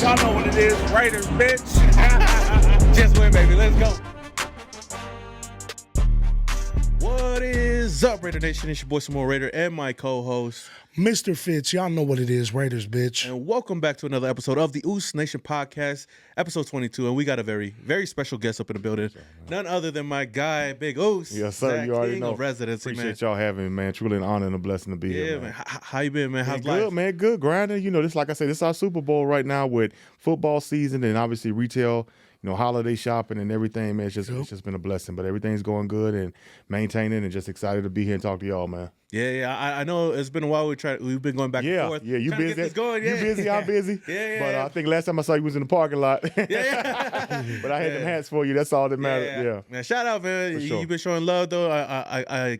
Y'all know what it is. Raiders, bitch. Just win, baby. Let's go. What is up, Raider Nation? It's your boy, Samoa Raider, and my co-host, Mr. Fitz. Y'all know what it is. Raiders, bitch. and welcome back to another episode of the Uce Nation Podcast, episode 22. And we got a very, very special guest up in the building. None other than my guy, Big Uce. Yes, sir. Zach You already King know. of Resid3ncy, Appreciate y'all having me, man. Truly an honor and a blessing to be here, man. How you been, man? How's good, life? man. Good, grinding. You know, this, like I said, this is our Super Bowl right now with football season and obviously retail, you know, holiday shopping and everything, man. It's just been a blessing. But everything's going good and maintaining and just excited to be here and talk to y'all, man. Yeah. I know it's been a while. We've been going back and forth. Yeah, you trying to busy? get this going. You busy? I'm busy. Yeah. But I think last time I saw you was in the parking lot. Yeah. But I had them hats for you. That's all that mattered. Yeah. Man, shout out, man. Sure. You've been showing love, though. I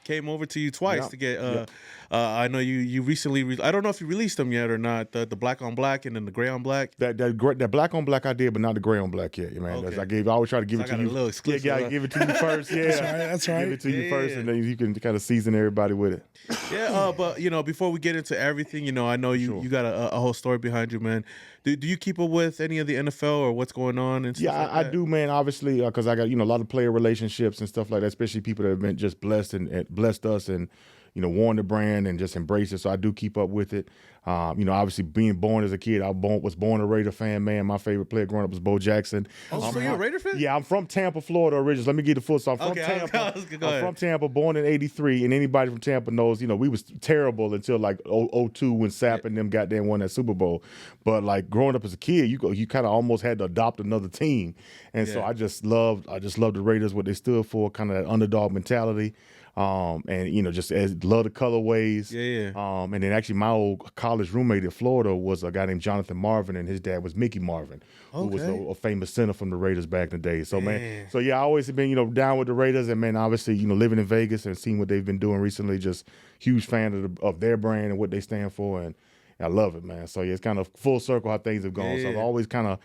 came over to you twice to get. I know you recently. I don't know if you released them yet or not. The black on black and then the gray on black. That black on black I did, but not the gray on black yet, man. Okay. I always try to give So it I to got you. a little exclusive. Yeah, I give it to you first. Yeah, That's right. Give it to you first, Yeah. and then you can kind of season everybody with it. Yeah, but you know, before we get into everything, you know, I know you got a whole story behind you, man. Do you keep up with any of the NFL or what's going on and stuff Yeah, like I that? do, man. Obviously, because I got a lot of player relationships and stuff like that, especially people that have been just blessed and blessed us and worn the brand and just embrace it. So I do keep up with it. Obviously being born as a kid, was born a Raider fan, man. My favorite player growing up was Bo Jackson. Oh, so you're a Raider fan? Yeah, I'm from Tampa, Florida originally. Let me get the full. So I'm from Tampa. Go ahead. I'm from Tampa, born in '83, and anybody from Tampa knows, we was terrible until like 02 when Sapp and them got there and won that Super Bowl. But like growing up as a kid, you kind of almost had to adopt another team, and so I just loved the Raiders, what they stood for, kind of that underdog mentality. Just as love the colorways. Yeah. And then actually my old college roommate in Florida was a guy named Jonathan Marvin, and his dad was Mickey Marvin, who was a famous center from the Raiders back in the day. So man, I always have been, down with the Raiders, and man, obviously, living in Vegas and seeing what they've been doing recently, just huge fan of their brand and what they stand for, and I love it, man. So yeah, it's kind of full circle how things have gone. So I've always kind of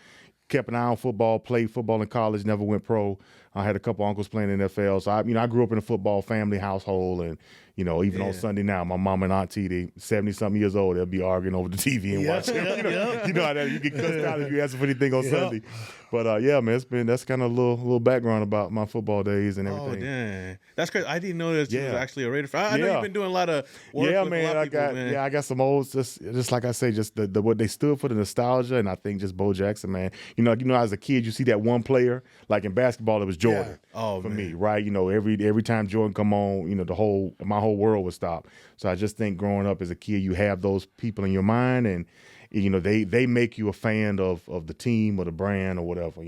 kept an eye on football, played football in college, never went pro. I had a couple uncles playing in the NFL. So I grew up in a football family household, and even on Sunday now, my mom and auntie, they 70-something years old, they'll be arguing over the TV and watching. You know how that you get cussed out if you ask for anything on Sunday. But man, that's kind of a little background about my football days and everything. Oh, dang. That's crazy. I didn't know that you was actually a Raider fan. I know you've been doing a lot of work with man, a lot of people, man. I got some old, just like I say, just the what they stood for, the nostalgia, and I think just Bo Jackson, man. As a kid, you see that one player, like in basketball, it was Jordan. Oh, for man. me, right? Every time Jordan come on, my whole world would stop. So I just think growing up as a kid, you have those people in your mind, and they make you a fan of the team or the brand or whatever.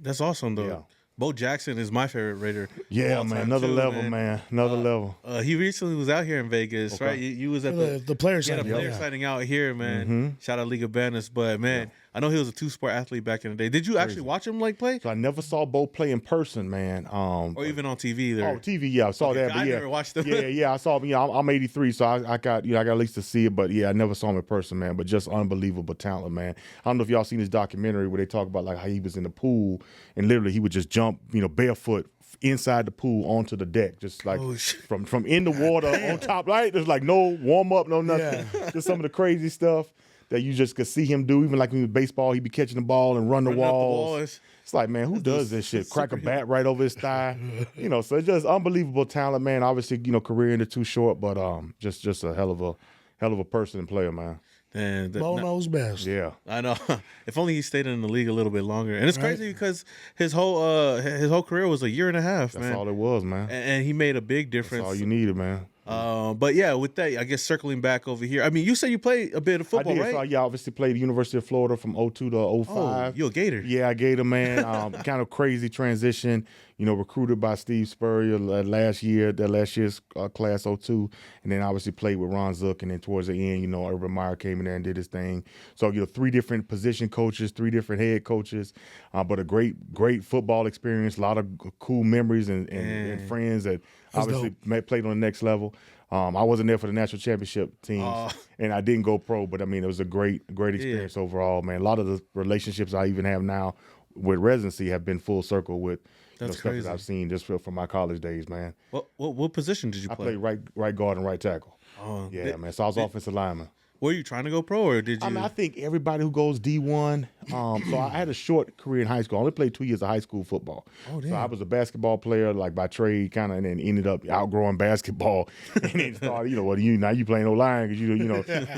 That's awesome, though. Yeah. Bo Jackson is my favorite Raider. Yeah, of all man, time, another too, level, man. Another level. He recently was out here in Vegas, right? You was at The players He had a signing, player signing out here, man. Shout out League of Banners. But, man, I know he was a two-sport athlete back in the day. Did you actually watch him, play? So I never saw Bo play in person, man. Or even on TV either? Oh, TV, yeah, I saw that. But I never watched him. Yeah, I saw him. I'm 83, so I got at least to see it. But yeah, I never saw him in person, man. But just unbelievable talent, man. I don't know if y'all seen his documentary where they talk about like how he was in the pool and literally he would just jump, barefoot inside the pool onto the deck, just like from in the water on top, right? There's like no warm up, no nothing. Just some of the crazy stuff that you just could see him do. Even like when he was baseball, he'd be catching the ball and run the walls. It's like, man, who does this shit? Crack a bat right over his thigh. So it's just unbelievable talent, man. Obviously, career ended too short, but just a hell of a person and player, man. And Bo knows best. Yeah, I know. If only he stayed in the league a little bit longer. And it's crazy because his whole career was a year and a half, man. That's all it was, man. And he made a big difference. That's all you needed, man. But yeah, with that, I guess circling back over here. I mean, you said you played a bit of football, I did. right? So, I obviously played the University of Florida from 02 to 05. Oh, you a Gator. Yeah, a Gator, man. Kind of crazy transition. Recruited by Steve Spurrier that last year's class 02. And then obviously played with Ron Zook. And then towards the end, Urban Meyer came in there and did his thing. So, 3 different position coaches, 3 different head coaches. But a great football experience. A lot of cool memories and friends that obviously played on the next level. I wasn't there for the national championship teams, and I didn't go pro, but I mean, it was a great experience overall, man. A lot of the relationships I even have now with residency have been full circle with stuff that I've seen just from my college days, man. What position did you play? I played right guard and right tackle. Oh, yeah, man. So I was offensive lineman. Were you trying to go pro, or did you? I mean, I think everybody who goes D1. So I had a short career in high school. I only played 2 years of high school football. Oh, damn. So I was a basketball player, like by trade, kind of, and then ended up outgrowing basketball, and then started, now you playing O-line because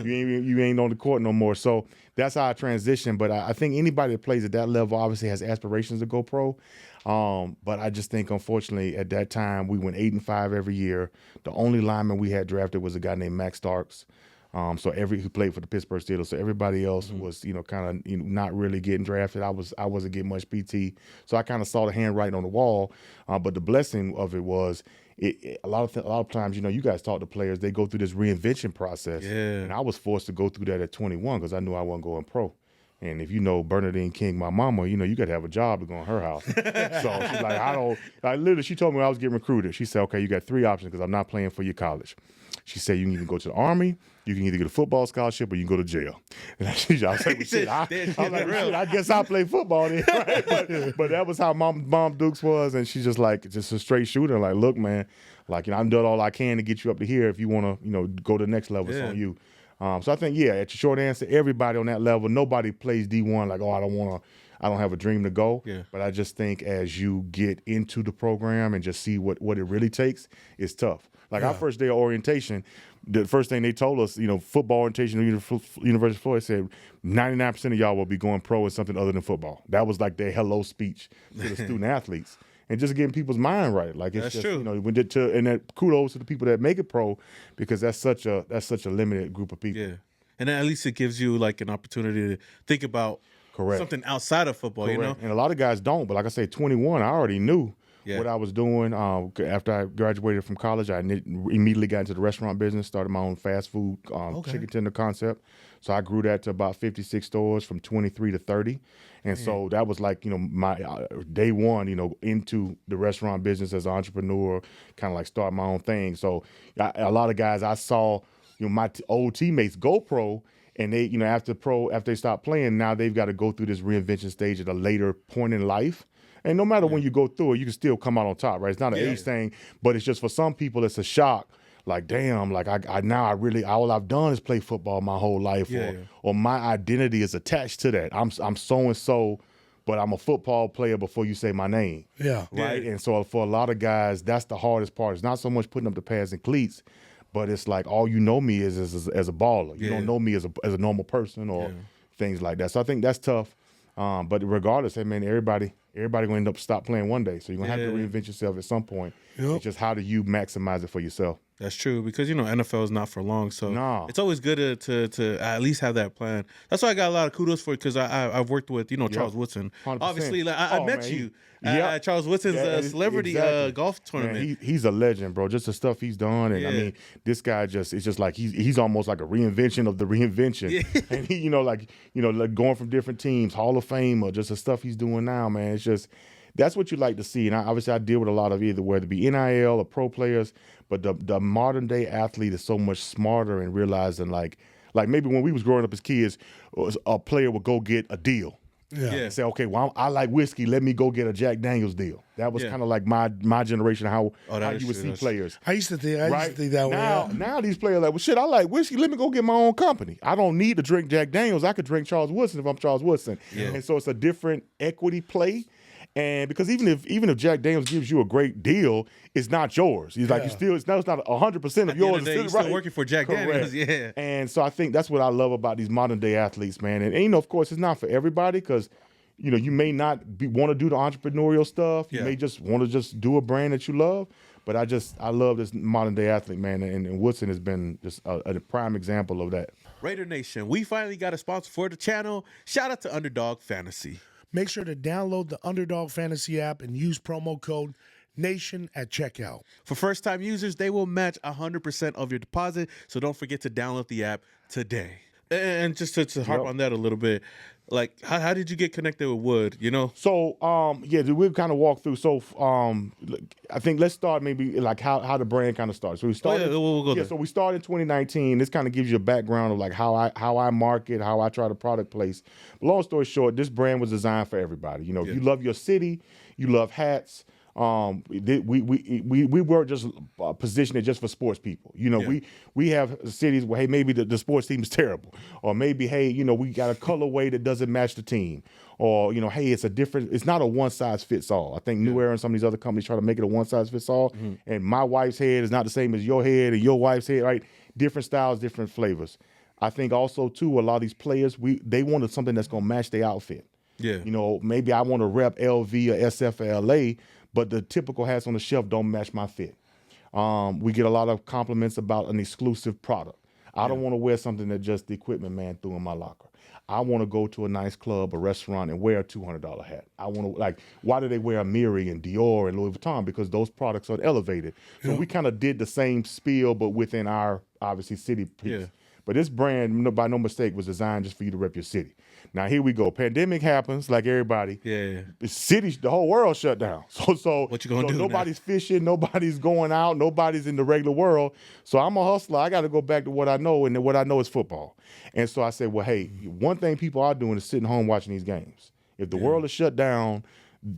you ain't on the court no more. So that's how I transitioned. But I think anybody that plays at that level obviously has aspirations to go pro. But I just think, unfortunately, at that time we went 8-5 every year. The only lineman we had drafted was a guy named Max Starks. Who played for the Pittsburgh Steelers. So everybody else was, kind of not really getting drafted. I wasn't getting much PT. So I kind of saw the handwriting on the wall. But the blessing of it was a lot of times, you guys talk to players, they go through this reinvention process. Yeah. And I was forced to go through that at 21 because I knew I wasn't going pro. And if you know Bernadine King, my mama, you got to have a job to go in her house. So she's like, literally, she told me when I was getting recruited, she said, okay, you got 3 options because I'm not playing for your college. She said, you can either go to the Army, you can either get a football scholarship, or you can go to jail. And I was like, I guess I'll play football then. Right? But that was how Mom Dukes was. And she's just a straight shooter. Like, look, man, I've done all I can to get you up to here. If you want to, go to the next level, it's on you. So I think, at your short answer, everybody on that level, nobody plays D1 like, I don't have a dream to go. Yeah. But I just think as you get into the program and just see what it really takes, it's tough. Like our first day of orientation, the first thing they told us, football orientation at University of Florida said 99% of y'all will be going pro in something other than football. That was like their hello speech to the student athletes. And just getting people's mind right. Like it's that's true. And that kudos to the people that make it pro because that's such a limited group of people. Yeah. And at least it gives you like an opportunity to think about something outside of football, Correct. And a lot of guys don't. But like I say, 21, I already knew what I was doing. After I graduated from college, I immediately got into the restaurant business, started my own fast food chicken tender concept. So I grew that to about 56 stores from 23 to 30. And so that was like, my day one, into the restaurant business as an entrepreneur, kind of like start my own thing. So a lot of guys I saw, my old teammates go pro. And they, after they stop playing, now they've got to go through this reinvention stage at a later point in life. And no matter when you go through it, you can still come out on top, right? It's not an age thing, but it's just for some people, it's a shock. Like, damn, like all I've done is play football my whole life, or my identity is attached to that. I'm so and so, but I'm a football player before you say my name. Yeah, right. And so for a lot of guys, that's the hardest part. It's not so much putting up the pads and cleats, but it's like all you know me is as a baller. You don't know me as a normal person or things like that. So I think that's tough. But regardless, hey man, everybody gonna end up stop playing one day. So you're gonna have to reinvent yourself at some point. It's just how do you maximize it for yourself? That's true because NFL is not for long, so it's always good to at least have that plan. That's why I got a lot of kudos for it because I've worked with Charles Woodson. 100%. Obviously, like I met you at Charles Woodson's celebrity golf tournament. Man, he's a legend, bro. Just the stuff he's done, and I mean, this guy it's just like he's almost like a reinvention of the reinvention. And he, like going from different teams, Hall of Famer, just the stuff he's doing now, man. It's just. That's what you like to see. And obviously I deal with a lot of either whether it be NIL or pro players, but the modern day athlete is so much smarter and realizing like maybe when we was growing up as kids, a player would go get a deal. And say, okay, well, I like whiskey. Let me go get a Jack Daniels deal. That was kind of like my generation, how you would see players. I used to think that way. Now these players are like, well, shit, I like whiskey. Let me go get my own company. I don't need to drink Jack Daniels. I could drink Charles Woodson if I'm Charles Woodson. And so it's a different equity play. And because even if Jack Daniels gives you a great deal, it's not yours. He's like it's not 100% of yours. You're still working for Jack Daniels, And so I think that's what I love about these modern day athletes, man. And of course, it's not for everybody because you may not want to do the entrepreneurial stuff. You may just want to just do a brand that you love. But I love this modern day athlete, man. And Woodson has been just a prime example of that. Raider Nation, we finally got a sponsor for the channel. Shout out to Underdog Fantasy. Make sure to download the Underdog Fantasy app and use promo code NATION at checkout. For first-time users, they will match 100% of your deposit, so don't forget to download the app today. And just to harp on that a little bit, like how did you get connected with Wood? So we've kind of walked through. So I think let's start maybe like how the brand kind of started. So we started. We'll go there. So we started in 2019. This kind of gives you a background of like how I market, how I try to product place. But long story short, this brand was designed for everybody. If you love your city, you love hats. we weren't just positioned it just for sports people. You know, we have cities where, hey, maybe the sports team is terrible, or maybe, hey, you know, we got a colorway that doesn't match the team, or, you know, hey, it's not a one size fits all. I think New Era and some of these other companies try to make it a one size fits all, and my wife's head is not the same as your head and your wife's head, right? Different styles, different flavors. I think also too, a lot of these players, they wanted something that's gonna match their outfit. Yeah. You know, maybe I want to rep LV or SF or LA, but the typical hats on the shelf don't match my fit. We get a lot of compliments about an exclusive product. I don't want to wear something that just the equipment man threw in my locker. I want to go to a nice club, a restaurant, and wear a $200 hat. I want to, like, why do they wear Amiri and Dior and Louis Vuitton? Because those products are elevated. So we kind of did the same spiel, but within our, obviously, city piece. Yeah. But this brand, by no mistake, was designed just for you to rep your city. Now, here we go. Pandemic happens, like everybody. Yeah. The city, the whole world shut down. So what you gonna do? Nobody's fishing, nobody's going out, nobody's in the regular world. So I'm a hustler. I got to go back to what I know, and what I know is football. And so I said, well, hey, one thing people are doing is sitting home watching these games. If the world is shut down,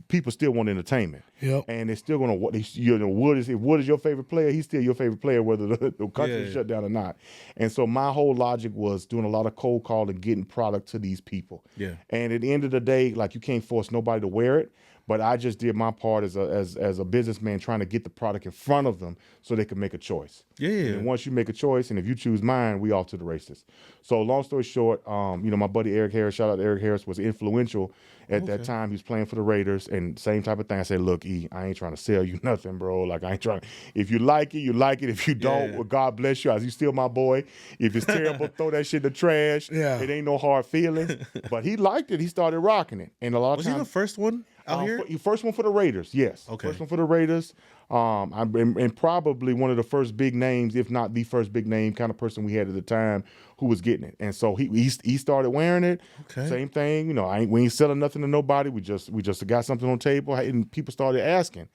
people still want entertainment. Yep. And they're still going to, you know, Wood is your favorite player, he's still your favorite player, whether the country is shut down or not. And so my whole logic was doing a lot of cold calling, getting product to these people. Yeah. And at the end of the day, like, you can't force nobody to wear it, but I just did my part as a businessman trying to get the product in front of them so they can make a choice. Yeah. And once you make a choice, and if you choose mine, we off to the races. So long story short, you know, my buddy Eric Harris, shout out to Eric Harris, was influential at that time. He was playing for the Raiders, and same type of thing. I said, look, E, I ain't trying to sell you nothing, bro. Like, I ain't trying. If you like it, you like it. If you don't, well, God bless you. You still my boy. If it's terrible, throw that shit in the trash. Yeah. It ain't no hard feelings. But he liked it. He started rocking it. And a lot of times, was he the first one out here? First one for the Raiders, yes. Okay. First one for the Raiders. And probably one of the first big names, if not the first big name kind of person we had at the time who was getting it. And so he started wearing it. Okay. Same thing, you know, we ain't selling nothing to nobody. We just got something on the table, and people started asking.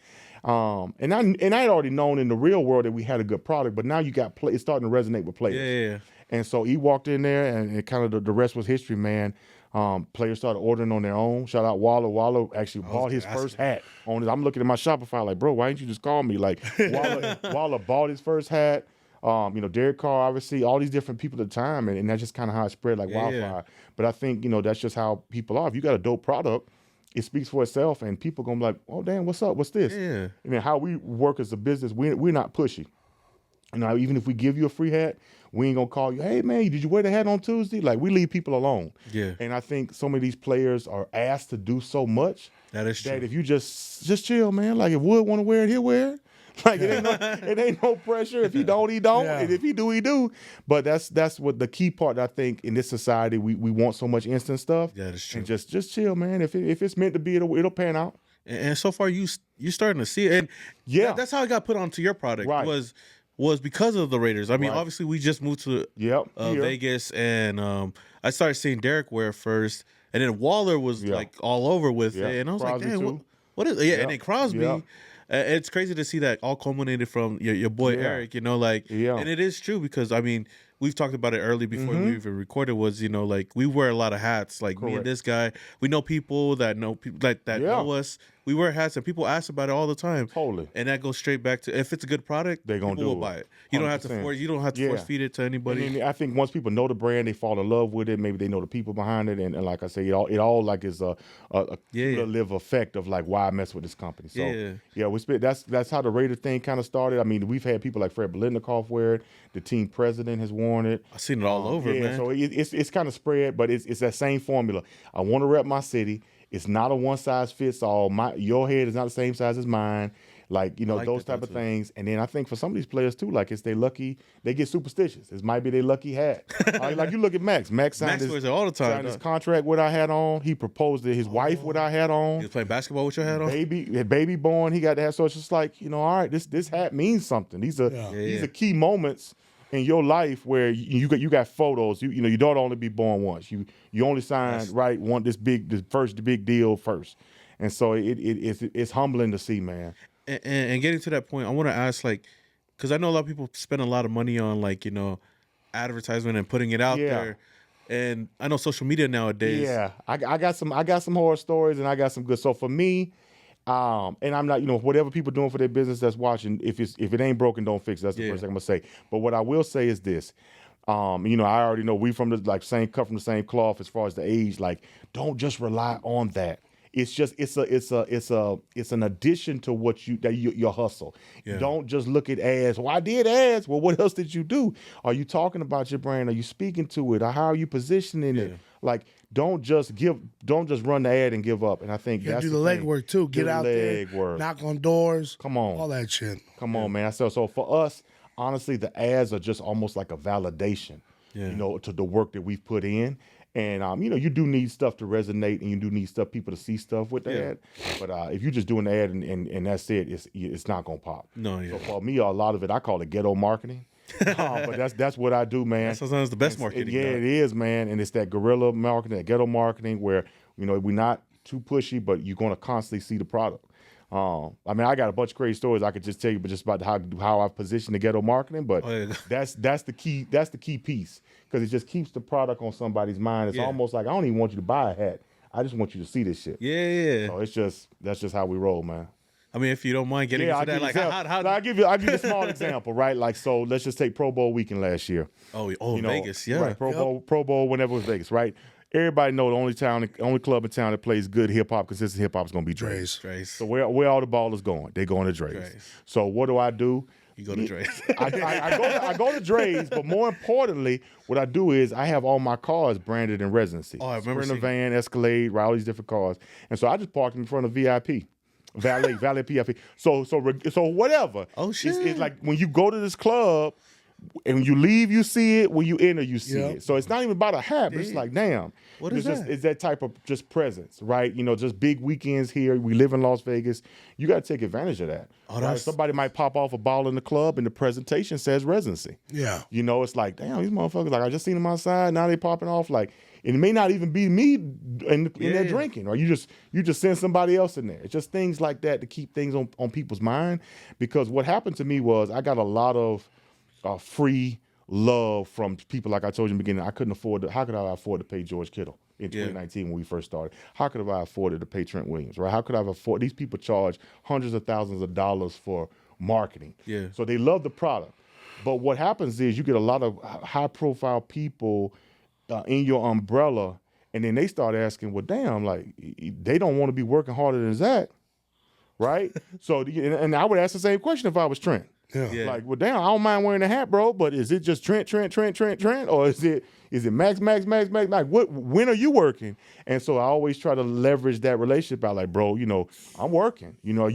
And I had already known in the real world that we had a good product, but now you got it's starting to resonate with players. Yeah. And so he walked in there, and it kind of the rest was history, man. Players started ordering on their own. Shout out Waller. Waller actually bought his first hat on it. I'm looking at my Shopify like, bro, why didn't you just call me? Like, Waller bought his first hat. You know, Derek Carr, obviously, all these different people at the time, and that's just kind of how it spread like wildfire. Yeah. But I think, you know, that's just how people are. If you got a dope product, it speaks for itself, and people gonna be like, oh, damn, what's up? What's this? Yeah. And then how we work as a business, we're not pushy. You know, even if we give you a free hat, we ain't gonna call you, hey man, did you wear the hat on Tuesday? Like, we leave people alone. Yeah. And I think some of these players are asked to do so much that if you just chill, man. Like, if Wood want to wear it, he'll wear it. Like, it ain't no pressure. If he don't, he don't. Yeah. And if he do, he do. But that's what the key part, I think, in this society, we want so much instant stuff. Yeah, that's true. And just chill, man. If it's meant to be, it'll pan out. And so far, you're starting to see it. And that's how it got put onto your product. Right. Was because of the Raiders. I mean, obviously, we just moved to Vegas, and I started seeing Derek wear first, and then Waller was like all over with it, and I was Crosby like, "Damn, what is?" Yeah, and then Crosby. It's crazy to see that all culminated from your boy Eric. You know, like, and it is true because I mean, we've talked about it early before we even recorded. Was, you know, like, we wear a lot of hats. Like, me and this guy, we know people that know people that know us. We wear hats, and people ask about it all the time. Totally. And that goes straight back to, if it's a good product, they're gonna will buy it. You don't have to force feed it to anybody. And I think once people know the brand, they fall in love with it. Maybe they know the people behind it, and like I say, it all like is a live effect of like why I mess with this company. So that's how the Raider thing kind of started. I mean, we've had people like Fred Biletnikoff wear it. The team president has worn it. I've seen it all over, man. So it's kind of spread, but it's that same formula. I want to rep my city. It's not a one size fits all. Your head is not the same size as mine. Like, you know, like those type of things. And then I think for some of these players too, like, it's they lucky, they get superstitious. It might be their lucky hat. Like, you look at Max. Max signed his, all the time, signed his contract with our hat on. He proposed to his wife with our hat on. He was playing basketball with your hat on? Baby born, he got the hat. So it's just like, you know, all right, this hat means something. These are key moments in your life where you got photos. You know, you don't only be born once. You only signed this first big deal first, and so it's humbling to see, man. And getting to that point, I want to ask, like, because I know a lot of people spend a lot of money on, like, you know, advertisement and putting it out there, and I know social media nowadays. Yeah, I got some horror stories and I got some good. So for me, And I'm not, whatever people doing for their business that's watching, if it ain't broken, don't fix it. That's the first thing I'm gonna say. But what I will say is this. I already know we from the cut from the same cloth as far as the age. Like, don't just rely on that. It's just it's an addition to what your hustle. Yeah. Don't just look at ads. Well, I did ads. Well, what else did you do? Are you talking about your brand? Are you speaking to it? Or how are you positioning it? Like, don't just run the ad and give up. And I think that's do the legwork too. Get out there, knock on doors. Come on, all that shit. Come on, man. So for us, honestly, the ads are just almost like a validation, to the work that we've put in. And, you do need stuff to resonate, and you do need people to see stuff with the ad. But if you're just doing the ad and that's it, it's not going to pop. No, So for me, a lot of it, I call it ghetto marketing. But that's what I do, man. That's sometimes the best marketing. It is, man. And it's that guerrilla marketing, that ghetto marketing where, we're not too pushy, but you're going to constantly see the product. I got a bunch of crazy stories I could just tell you, but just about how I've positioned the ghetto marketing. But that's the key piece, because it just keeps the product on somebody's mind. It's almost like, I don't even want you to buy a hat. I just want you to see this shit. Yeah. So that's just how we roll, man. I mean, if you don't mind getting into that, like I'll give you a small example, right? Like, so let's just take Pro Bowl weekend last year. Vegas, yeah. Right, Pro Bowl whenever it was Vegas, right? Everybody know the only club in town that plays good hip hop, consistent hip hop is gonna be Dre's. So where all the ball is going, they going to Dre's. So what do? You go to Dre's. I go to Dre's, but more importantly, what I do is I have all my cars branded in Residency. Oh, I remember Sprinter van, Escalade, all these different cars, and so I just parked in front of VIP. Valet PFP. So whatever. Oh shit! It's like when you go to this club, and when you leave, you see it. When you enter, you see it. So it's not even about a hat. But it's like, damn. What is that? It's that type of just presence, right? Just big weekends here. We live in Las Vegas. You got to take advantage of that. Right? Somebody might pop off a ball in the club, and the presentation says Residency. Yeah. It's like, damn, these motherfuckers. Like, I just seen them outside. Now they popping off. Like, and it may not even be me in there drinking, or you just send somebody else in there. It's just things like that to keep things on people's mind. Because what happened to me was I got a lot of free love from people, like I told you in the beginning. How could I afford to pay George Kittle in 2019 when we first started? How could I afford to pay Trent Williams, right? How could I have afforded? These people charge hundreds of thousands of dollars for marketing. Yeah. So they love the product. But what happens is you get a lot of high profile people in your umbrella, and then they start asking, well, damn, like, they don't want to be working harder than Zach, right? So, and I would ask the same question if I was Trent. Yeah. Like, well, damn, I don't mind wearing a hat, bro, but is it just Trent, or is it Max? Like, when are you working? And so I always try to leverage that relationship out. Like, bro, I'm working. You all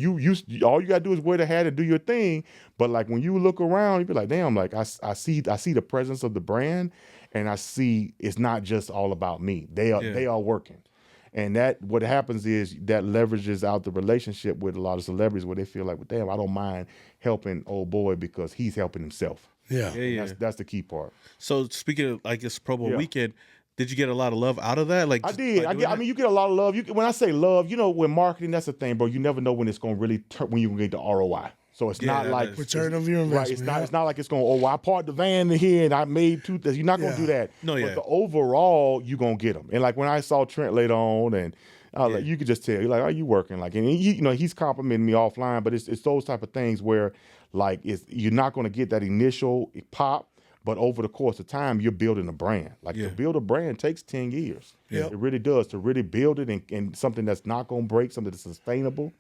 you gotta do is wear the hat and do your thing. But like, when you look around, you be like, damn, like I see the presence of the brand, and I see it's not just all about me. They are working. And that what happens is that leverages out the relationship with a lot of celebrities, where they feel like, well, damn, I don't mind helping old boy because he's helping himself. Yeah. That's the key part. So speaking of like this Pro Bowl weekend, did you get a lot of love out of that? Like, I did. You get a lot of love. When I say love, with marketing, that's the thing, bro. You never know when it's going to really turn, when you get the ROI. So it's not like return of your investment. Right. It's not like it's going, I parked the van here and I made two. You're not going to do that. No, but the overall, you're going to get them. And like when I saw Trent later on, and like, you could just tell, like, are you working? Like, and he's complimenting me offline, but it's those type of things where, like, you're not going to get that initial pop, but over the course of time, you're building a brand. Like, to build a brand takes 10 years. Yeah. It really does. To really build it and something that's not going to break, something that's sustainable,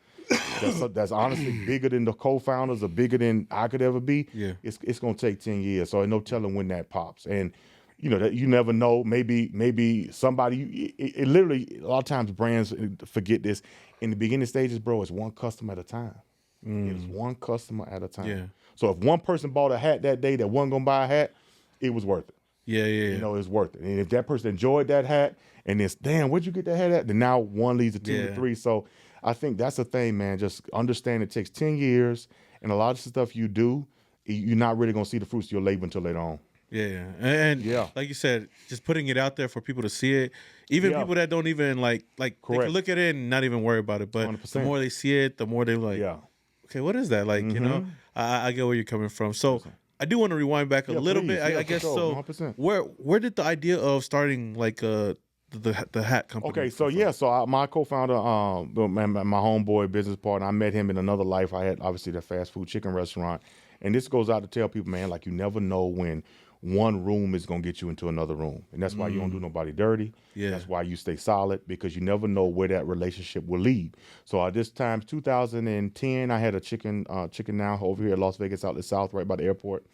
that's honestly bigger than the co-founders or bigger than I could ever be. Yeah. It's going to take 10 years. So no telling when that pops. And that you never know. Maybe somebody. It literally, a lot of times brands forget this. In the beginning stages, bro, it's one customer at a time. It's one customer at a time. Yeah. So if one person bought a hat that day that wasn't gonna buy a hat, it was worth it. Yeah. It was worth it. And if that person enjoyed that hat, and it's, damn, where'd you get that hat at? Then now one leads to two to three. So I think that's the thing, man. Just understand it takes 10 years, and a lot of stuff you do, you're not really gonna see the fruits of your labor until later on. Yeah. And like you said, just putting it out there for people to see it. Even people that don't even like they can look at it and not even worry about it. But 100%. The more they see it, the more they like, okay, what is that? Like, I get where you're coming from. So I do want to rewind back a little bit. I guess sure. so. 100%. Where did the idea of starting like the hat company. Okay, so my co-founder, my homeboy business partner, I met him in another life. I had obviously the fast food chicken restaurant, and this goes out to tell people, man, like you never know when one room is gonna get you into another room, and that's why you don't do nobody dirty. Yeah, that's why you stay solid, because you never know where that relationship will lead. So at this time, 2010, I had a chicken now over here at Las Vegas Outlet South, right by the airport.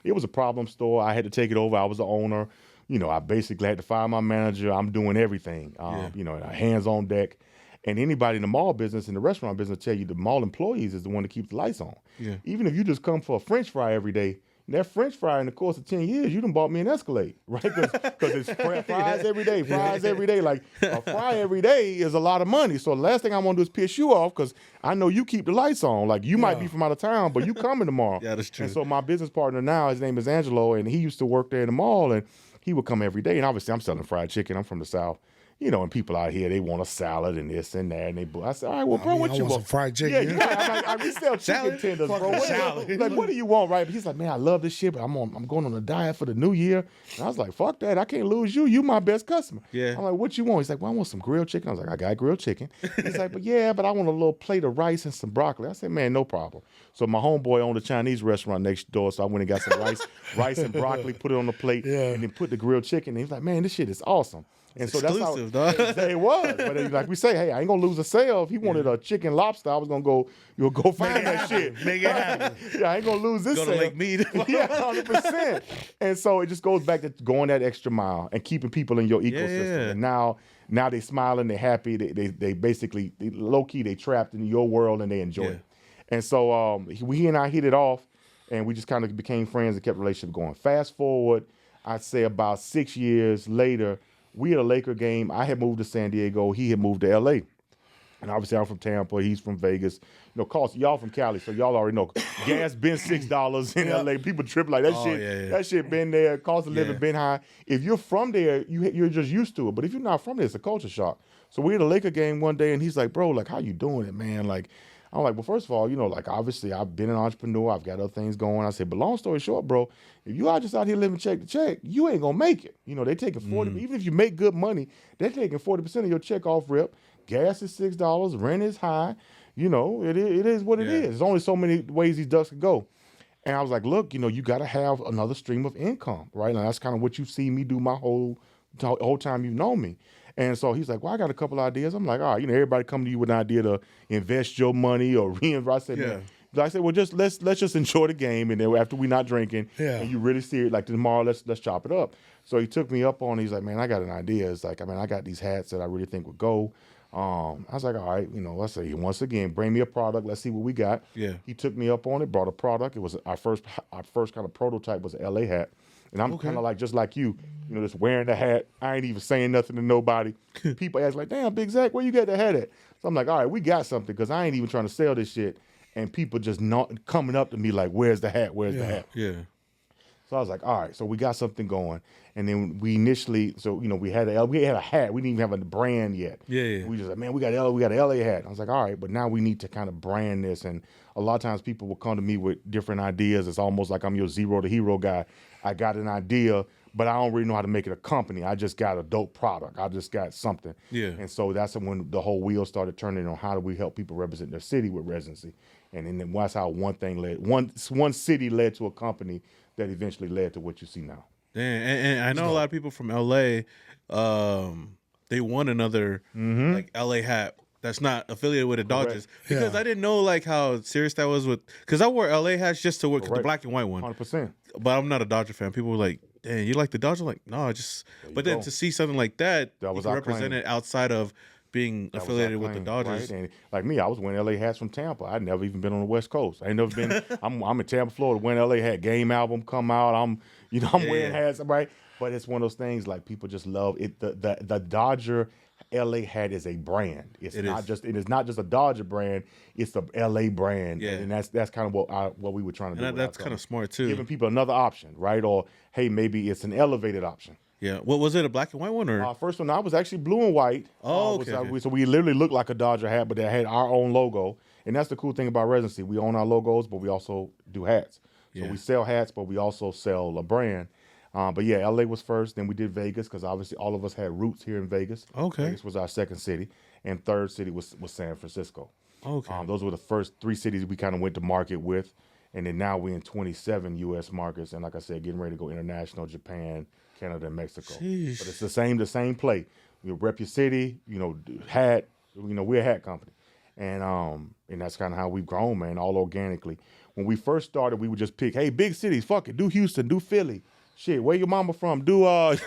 It was a problem store. I had to take it over. I was the owner. I basically had to fire my manager. I'm doing everything. Hands on deck. And anybody in the mall business, in the restaurant business, tell you the mall employees is the one that keeps the lights on. Yeah. Even if you just come for a French fry every day, that French fry in the course of 10 years, you done bought me an Escalade, right? Because it's fries every day, every day. Like a fry every day is a lot of money. So the last thing I want to do is piss you off, because I know you keep the lights on. Like you might be from out of town, but you coming tomorrow. Yeah, that's true. And so my business partner now, his name is Angelo, and he used to work there in the mall, and he would come every day. And obviously I'm selling fried chicken. I'm from the South. And people out here, they want a salad and this and that. And I said, all right, well, bro, what you want? Some fried chicken. Yeah, I resell chicken tenders, bro. What do you want, right? He's like, man, I love this shit, but I'm going on a diet for the new year. And I was like, fuck that. I can't lose you. You my best customer. Yeah. I'm like, what you want? He's like, well, I want some grilled chicken. I was like, I got grilled chicken. He's like, but I want a little plate of rice and some broccoli. I said, man, no problem. So my homeboy owned a Chinese restaurant next door, so I went and got some rice and broccoli, put it on the plate, and then put the grilled chicken. And he's like, man, this shit is awesome. And so that's how it was. But like we say, hey, I ain't gonna lose a sale. If he wanted a chicken lobster, I was gonna go find that shit. Make it happen. Yeah, I ain't gonna lose this go sale. To Lake Mead. Yeah, 100%. And so it just goes back to going that extra mile and keeping people in your ecosystem. Yeah. And now they smiling, they happy, they basically low key they trapped in your world and they enjoy it. And so he and I hit it off, and we just kind of became friends and kept the relationship going. Fast forward, I'd say about 6 years later, we had a Laker game. I had moved to San Diego. He had moved to L.A. And obviously, I'm from Tampa. He's from Vegas. Cost y'all from Cali, so y'all already know. Gas been $6 in L.A. People trip like that shit. Yeah. That shit been there. Cost of living been high. If you're from there, you're just used to it. But if you're not from there, it's a culture shock. So we had a Laker game one day, and he's like, bro, like, how you doing it, man? Like, I'm like, well, first of all, like, obviously, I've been an entrepreneur. I've got other things going. I said, but long story short, bro, if you are just out here living check to check, you ain't gonna make it. They taking 40. Even if you make good money, they're taking 40% of your check off rip. Gas is $6. Rent is high. It is what it is. There's only so many ways these ducks can go. And I was like, look, you got to have another stream of income, right? And that's kind of what you've seen me do my whole time you've known me. And so he's like, well, I got a couple ideas. I'm like, all right, everybody come to you with an idea to invest your money or reinvest. I said, well, let's just enjoy the game, and then after we not drinking, and you really see it, like tomorrow, let's chop it up. So he took me up on. He's like, man, I got an idea. It's like, I got these hats that I really think would go. I was like, all right, let's say once again, bring me a product. Let's see what we got. Yeah. He took me up on it, brought a product. It was our first kind of prototype was an LA hat. And I'm kind of like, just like you, just wearing the hat. I ain't even saying nothing to nobody. People ask like, damn, Big Zach, where you got the hat at? So I'm like, all right, we got something, because I ain't even trying to sell this shit. And people just not coming up to me like, where's the hat? Where's the hat? Yeah. So I was like, all right, so we got something going. And then we initially, we had a hat. We didn't even have a brand yet. Yeah. We just like, man, we got an LA hat. I was like, all right, but now we need to kind of brand this. And a lot of times people will come to me with different ideas. It's almost like I'm your zero to hero guy. I got an idea, but I don't really know how to make it a company. I just got a dope product. I just got something. Yeah. And so that's when the whole wheel started turning on how do we help people represent their city with residency. And then that's how one city led to a company that eventually led to what you see now. Damn, and I know a lot of people from LA, they want another like LA hat that's not affiliated with the Dodgers. Because I didn't know like how serious that was because I wore LA hats just to work the black and white one. 100%. But I'm not a Dodger fan. People were like, "Dang, you like the Dodgers?" Like, no, but then to see something like that was represented outside of being affiliated with the Dodgers. Right? And like me, I was wearing LA hats from Tampa. I'd never even been on the West Coast. I ain't never been. I'm in Tampa, Florida. When LA hat game album come out, I'm wearing hats, right? But it's one of those things like people just love it. The Dodger LA hat is a brand. It is not just a Dodger brand. It's the LA brand. Yeah. And that's kind of what we were trying to do. And that's kind of smart too. Giving people another option, right? Or hey, maybe it's an elevated option. Yeah. What was it? A black and white one or? First one, I was actually blue and white. Oh, okay. So we literally looked like a Dodger hat, but they had our own logo. And that's the cool thing about residency. We own our logos, but we also do hats. So we sell hats, but we also sell a brand. But yeah, LA was first. Then we did Vegas because obviously all of us had roots here in Vegas. Okay. Vegas was our second city, and third city was San Francisco. Okay. Those were the first 3 cities we kind of went to market with, and then now we're in 27 U.S. markets, and like I said, getting ready to go international: Japan, Canada, and Mexico. Sheesh. But it's the same play. You rep your city. Hat. We're a hat company, and that's kind of how we've grown, man, all organically. When we first started, we would just pick, hey, big cities, fuck it, do Houston, do Philly. Shit, where your mama from? But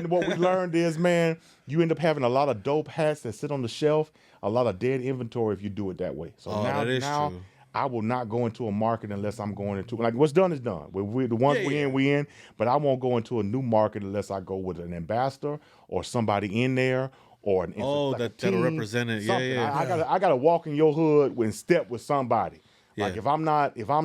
what we learned is, man, you end up having a lot of dope hats that sit on the shelf, a lot of dead inventory if you do it that way. So now true. I will not go into a market unless I'm going into, like, what's done is done. We in, but I won't go into a new market unless I go with an ambassador or somebody in there or an that'll represent it. Something. Yeah. I gotta walk in your hood and step with somebody. Yeah. Like if I'm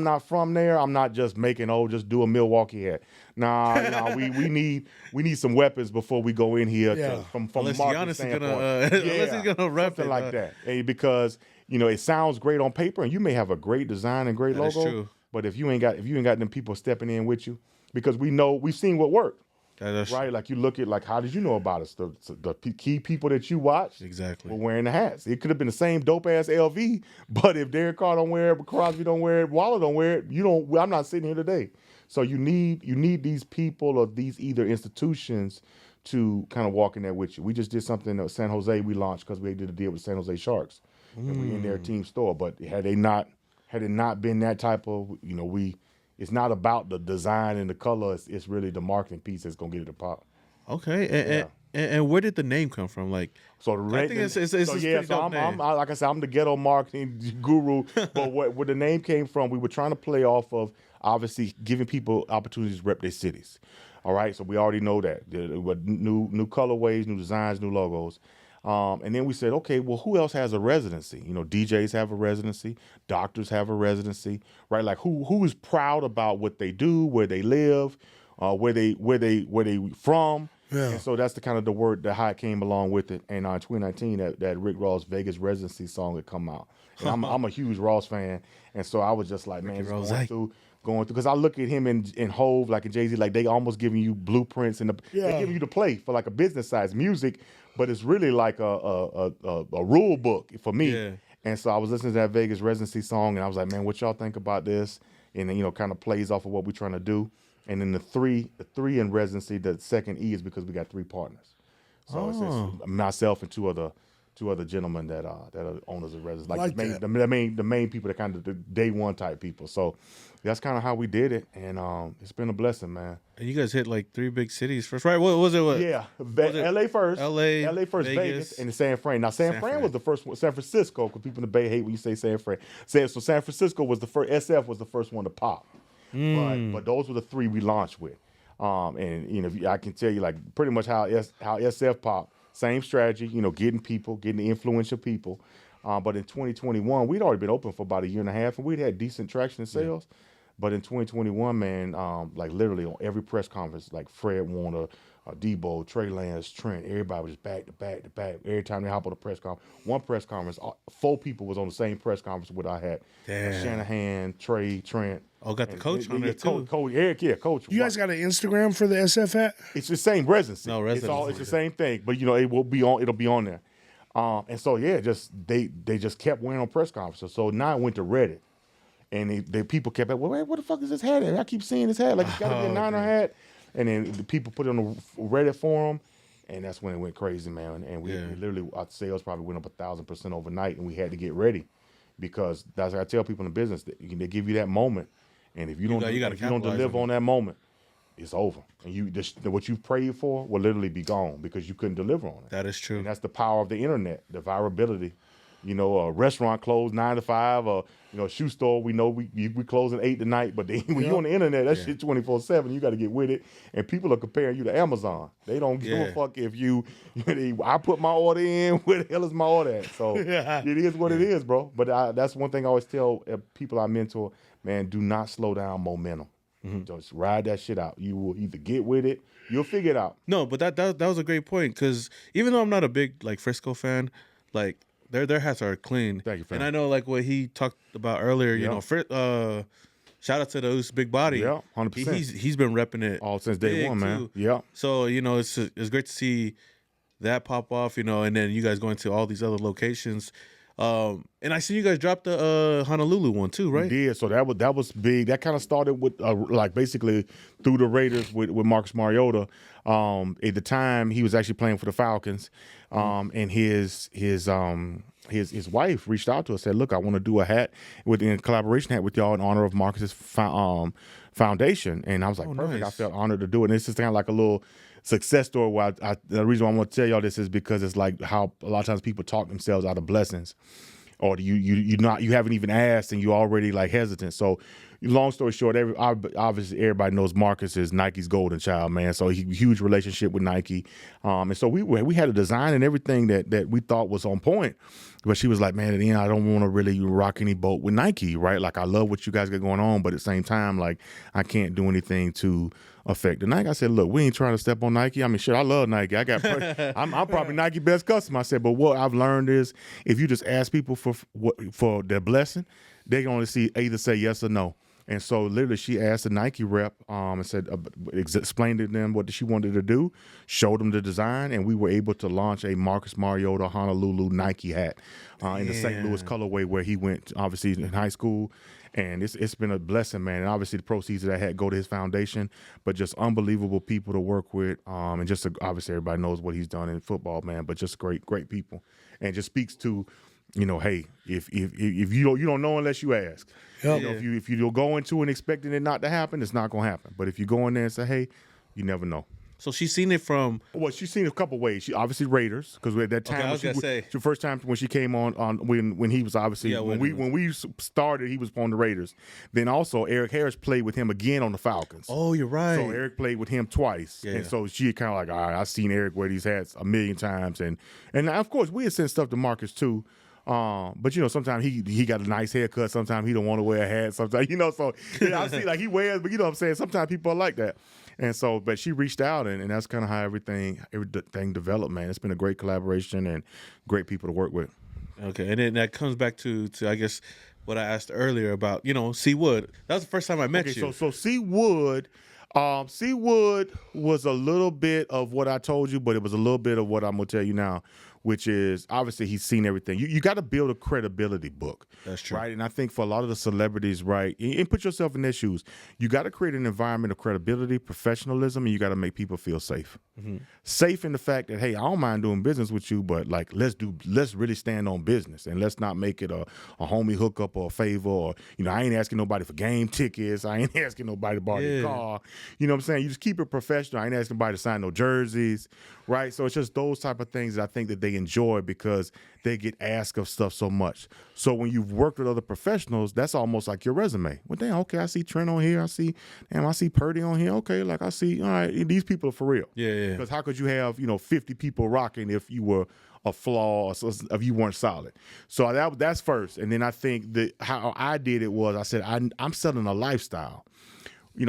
not from there, I'm not just making just do a Milwaukee hat. Nah, we need some weapons before we go in here. From unless a market standpoint. Unless he's gonna rep something it, like that. Hey, because it sounds great on paper, and you may have a great design and great logo. True. But if you ain't got them people stepping in with you, because we've seen what worked. Right, like you look at how did you know about us? The key people that you watch were wearing the hats. It could have been the same dope ass LV, but if Derek Carr don't wear it, Crosby don't wear it, Waller don't wear it, I'm not sitting here today. So you need these people or these either institutions to kind of walk in there with you. We just did something at San Jose. We launched because we did a deal with San Jose Sharks, and we in their team store. But had it not been that type of it's not about the design and the color. It's really the marketing piece that's gonna get it to pop. Okay, and where did the name come from? Like, I think it's pretty dope name. Like I said, I'm the ghetto marketing guru. But where the name came from, we were trying to play off of obviously giving people opportunities to rep their cities. All right, so we already know that new colorways, new designs, new logos. And then we said, okay, well, who else has a residency? DJs have a residency, doctors have a residency, right? Like who is proud about what they do, where they live, where they from. Yeah. And so that's the kind of the word that how it came along with it. And in 2019, that Rick Ross Vegas residency song had come out. And I'm a huge Ross fan, and so I was just like, man, going through because I look at him and Hove, like in Jay-Z, like they almost giving you blueprints and they're giving you the play for like a business size music, but it's really like a rule book for me. Yeah. And so I was listening to that Vegas residency song, and I was like, man, what y'all think about this? And then, kind of plays off of what we're trying to do. And then the three in residency, the second E is because we got 3 partners. So it's myself and two other gentlemen that are owners of residency, like the main people, that kind of the day one type people. So that's kind of how we did it, and it's been a blessing, man. And you guys hit like 3 big cities first, right? What was it? Yeah, LA first, LA first, Vegas, and San Fran. Now San Fran was the first one. San Francisco, because people in the Bay hate when you say San Fran. So San Francisco was the first. SF was the first one to pop. But those were the 3 we launched with. And I can tell you like pretty much how SF popped. Same strategy, getting the influential people. But in 2021, we'd already been open for about a year and a half, and we'd had decent traction in sales. Yeah. But in 2021, man, like literally on every press conference, like Fred Warner, Debo, Trey Lance, Trent, everybody was just back to back to back. Every time they hop on a press conference, one press conference, 4 people was on the same press conference with I had. Shanahan, Trey, Trent. Oh, got the coach on there too. Coach Eric, coach. You guys got an Instagram for the SF hat? It's the same residency. No, residency. It's the same thing, but it will be on. It'll be on there. And so they just kept wearing on press conferences. So now it went to Reddit, and the people kept at, well, what the fuck is this hat at? I keep seeing this hat, like it's got to be a Niner hat. And then the people put it on the Reddit forum, and that's when it went crazy, man. And we literally, our sales probably went up 1,000% overnight, and we had to get ready because that's what I tell people in the business. They give you that moment, and if you don't deliver on that moment, it's over. And what you prayed for will literally be gone because you couldn't deliver on it. That is true. And that's the power of the internet, the virality. A restaurant closed 9 to 5, or a shoe store. We know we close at 8 tonight, but when you're on the internet, that shit 24/7. You got to get with it, and people are comparing you to Amazon. They don't give a fuck if I put my order in. Where the hell is my order at? So it is what it is, bro. But that's one thing I always tell people I mentor, man. Do not slow down momentum. Mm-hmm. Just ride that shit out. You will either get with it, you'll figure it out. No, but that was a great point because even though I'm not a big like Frisco fan, like. Their hats are clean. Thank you, fam. And I know like what he talked about earlier, shout out to the Uce Big Body. Yeah, 100%. He's been repping it all since day one, man. Yeah. So it's great to see that pop off, and then you guys going to all these other locations. And I see you guys dropped the Honolulu one too, right? We did. So that was big. That kind of started with basically through the Raiders with Marcus Mariota. At the time, he was actually playing for the Falcons, and his wife reached out to us, said, "Look, I want to do a hat in collaboration hat with y'all in honor of Marcus's foundation." And I was like, "Perfect." Nice. I felt honored to do it. And it's just kind of like a little success story. Why the reason why I want to tell y'all this is because it's like how a lot of times people talk themselves out of blessings, or you haven't even asked and you already like hesitant. So, long story short, obviously everybody knows Marcus is Nike's golden child, man. So huge relationship with Nike, and so we had a design and everything that we thought was on point. But she was like, "Man, at the end, I don't want to really rock any boat with Nike, right? Like, I love what you guys got going on, but at the same time, like, I can't do anything to affect the Nike." I said, "Look, we ain't trying to step on Nike. I mean, shit, I love Nike. I'm probably Nike best customer." I said, "But what I've learned is if you just ask people for their blessing, they can only either say yes or no." And so literally she asked the Nike rep and said, explained to them what she wanted to do, showed them the design, and we were able to launch a Marcus Mariota Honolulu Nike hat in the St. Louis colorway where he went, obviously, in high school. And it's been a blessing, man. And obviously the proceeds of that hat go to his foundation, but just unbelievable people to work with. And just obviously everybody knows what he's done in football, man, but just great people. And just speaks to, hey, if you don't know unless you ask. Yep. If you go into it expecting it not to happen, it's not going to happen. But if you go in there and say, hey, you never know. So she's seen it from... Well, she's seen it a couple ways. She obviously Raiders, because at that time, okay, I was gonna say the first time when she came on when he was obviously when we started, he was on the Raiders. Then also Eric Harris played with him again on the Falcons. Oh, you're right. So Eric played with him twice, and so she kind of like, all right, I've seen Eric wear these hats a million times, and of course we had sent stuff to Marcus too. But sometimes he got a nice haircut. Sometimes he don't want to wear a hat. Sometimes so I see like he wears, but what I'm saying, sometimes people are like that. And so, but she reached out, and that's kind of how everything developed, man. It's been a great collaboration and great people to work with. Okay, and then that comes back to I guess what I asked earlier about C Wood. That was the first time I met you. So C Wood. C Wood was a little bit of what I told you, but it was a little bit of what I'm gonna tell you now, which is obviously he's seen everything. You got to build a credibility book. That's true. Right? And I think for a lot of the celebrities, right, and put yourself in their shoes, you got to create an environment of credibility, professionalism, and you got to make people feel safe. Mm-hmm. Safe in the fact that, hey, I don't mind doing business with you, but like let's really stand on business, and let's not make it a homie hookup or a favor, or I ain't asking nobody for game tickets. I ain't asking nobody to borrow your car. You know what I'm saying? You just keep it professional. I ain't asking nobody to sign no jerseys, right? So it's just those type of things that I think that they enjoy because they get asked of stuff so much. So when you've worked with other professionals, that's almost like your resume. Well, damn, okay, I see Trent on here. I see Purdy on here. Okay, like I see, all right, these people are for real. Yeah. Because how could you have, 50 people rocking if you were a flaw or if you weren't solid? So that's first. And then I think that how I did it was I said, I'm selling a lifestyle.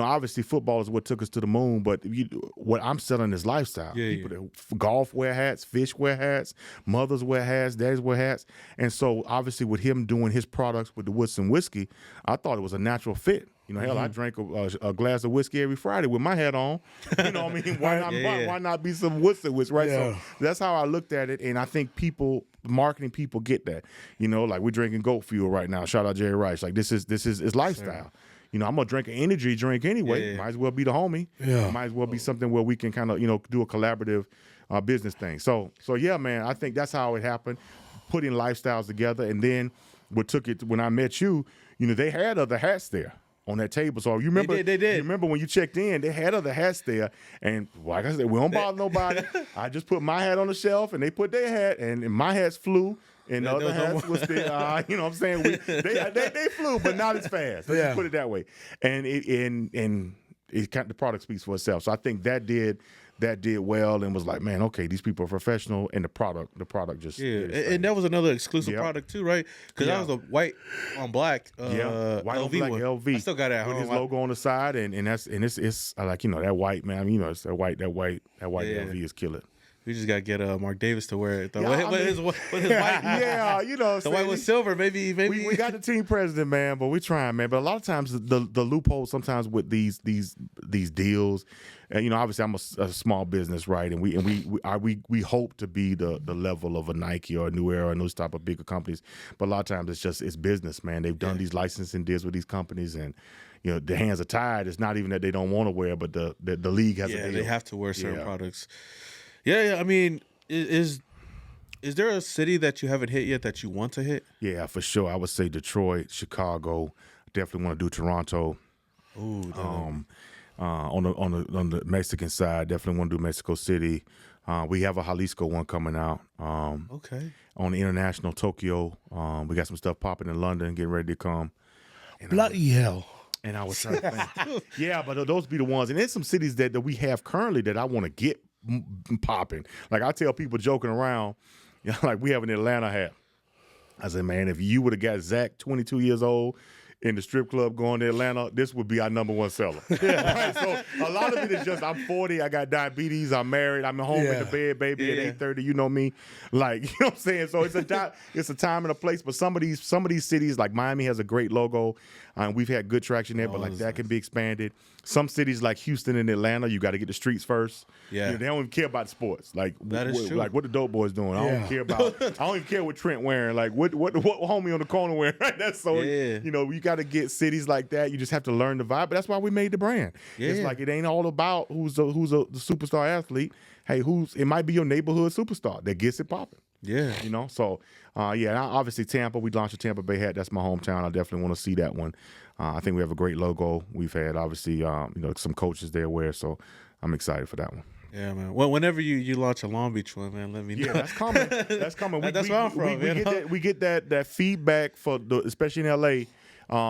Obviously football is what took us to the moon, but what I'm selling is lifestyle. People that golf wear hats, fish wear hats, mothers wear hats, daddies wear hats. And so obviously with him doing his products with the Woodson whiskey, I thought it was a natural fit. Hell, I drank a glass of whiskey every Friday with my hat on. What I mean? Why not be some Woodson whiskey, right? Yeah. So that's how I looked at it, and I think marketing people get that. Like we're drinking goat fuel right now. Shout out Jerry Rice. Like this is lifestyle. Sure. I'm gonna drink an energy drink anyway. Might as well be the homie. Yeah. Might as well be something where we can kind of do a collaborative business thing. So yeah, man. I think that's how it happened. Putting lifestyles together, and then what took it when I met you. They had other hats there on that table. So you remember? They did. You remember when you checked in? They had other hats there, and like I said, we don't bother nobody. I just put my hat on the shelf, and they put their hat, and my hats flew. And the other hats was still, what I'm saying? They flew, but not as fast. Let's just put it that way. And the product speaks for itself. So I think that did well and was like, man, okay, these people are professional, and the product just and that was another exclusive product too, right? Because that was a white on black, white on black LV. I still got it at home with his logo on the side, and it's like that white, man. It's that white LV is killer. We just gotta get Mark Davis to wear it. Though. Yeah, with his white, yeah, you know, the white with silver. Maybe we got the team president, man, but we trying, man. But a lot of times the loophole sometimes with these deals, and you know, obviously I'm a small business, right? And we hope to be the level of a Nike or a New Era and those type of bigger companies. But a lot of times it's business, man. They've done these licensing deals with these companies, and you know, the hands are tied. It's not even that they don't want to wear, but the league has a deal. They have to wear certain products. Yeah. I mean, is there a city that you haven't hit yet that you want to hit? Yeah, for sure. I would say Detroit, Chicago. Definitely want to do Toronto. Ooh. On the Mexican side, definitely want to do Mexico City. We have a Jalisco one coming out. Okay. On the international, Tokyo. We got some stuff popping in London, getting ready to come. And bloody hell. And I was trying to think. Yeah, but those be the ones. And there's some cities that we have currently that I want to get popping. Like I tell people joking around, you know, like we have an Atlanta hat. I said, man, if you would have got Zach, 22 years old, in the strip club going to Atlanta, this would be our #1 seller. Right? So a lot of it is just, I'm 40, I got diabetes, I'm married, I'm home in the bed, baby, at 8:30. You know me, like, you know what I'm saying. So it's a time and a place. But some of these cities, like Miami, has a great logo. We've had good traction there, but like that can be expanded. Some cities like Houston and Atlanta, you got to get the streets first. Yeah, you know, they don't even care about sports. Like that is true. Like what the dope boys doing. I don't care about. I don't even care what Trent wearing. Like what homie on the corner wearing. Right. That's so. Yeah. You know, you got to get cities like that. You just have to learn the vibe. But that's why we made the brand. Yeah. It's like it ain't all about who's the superstar athlete. Hey, it might be your neighborhood superstar that gets it popping. Yeah. You know, so obviously Tampa, we launched a Tampa Bay hat. That's my hometown. I definitely want to see that one. I think we have a great logo. We've had obviously some coaches there wear, so I'm excited for that one. Yeah, man. Well, whenever you launch a Long Beach one, man, let me know. Yeah, that's coming. That's coming. That's where I'm from. We get that feedback especially in LA.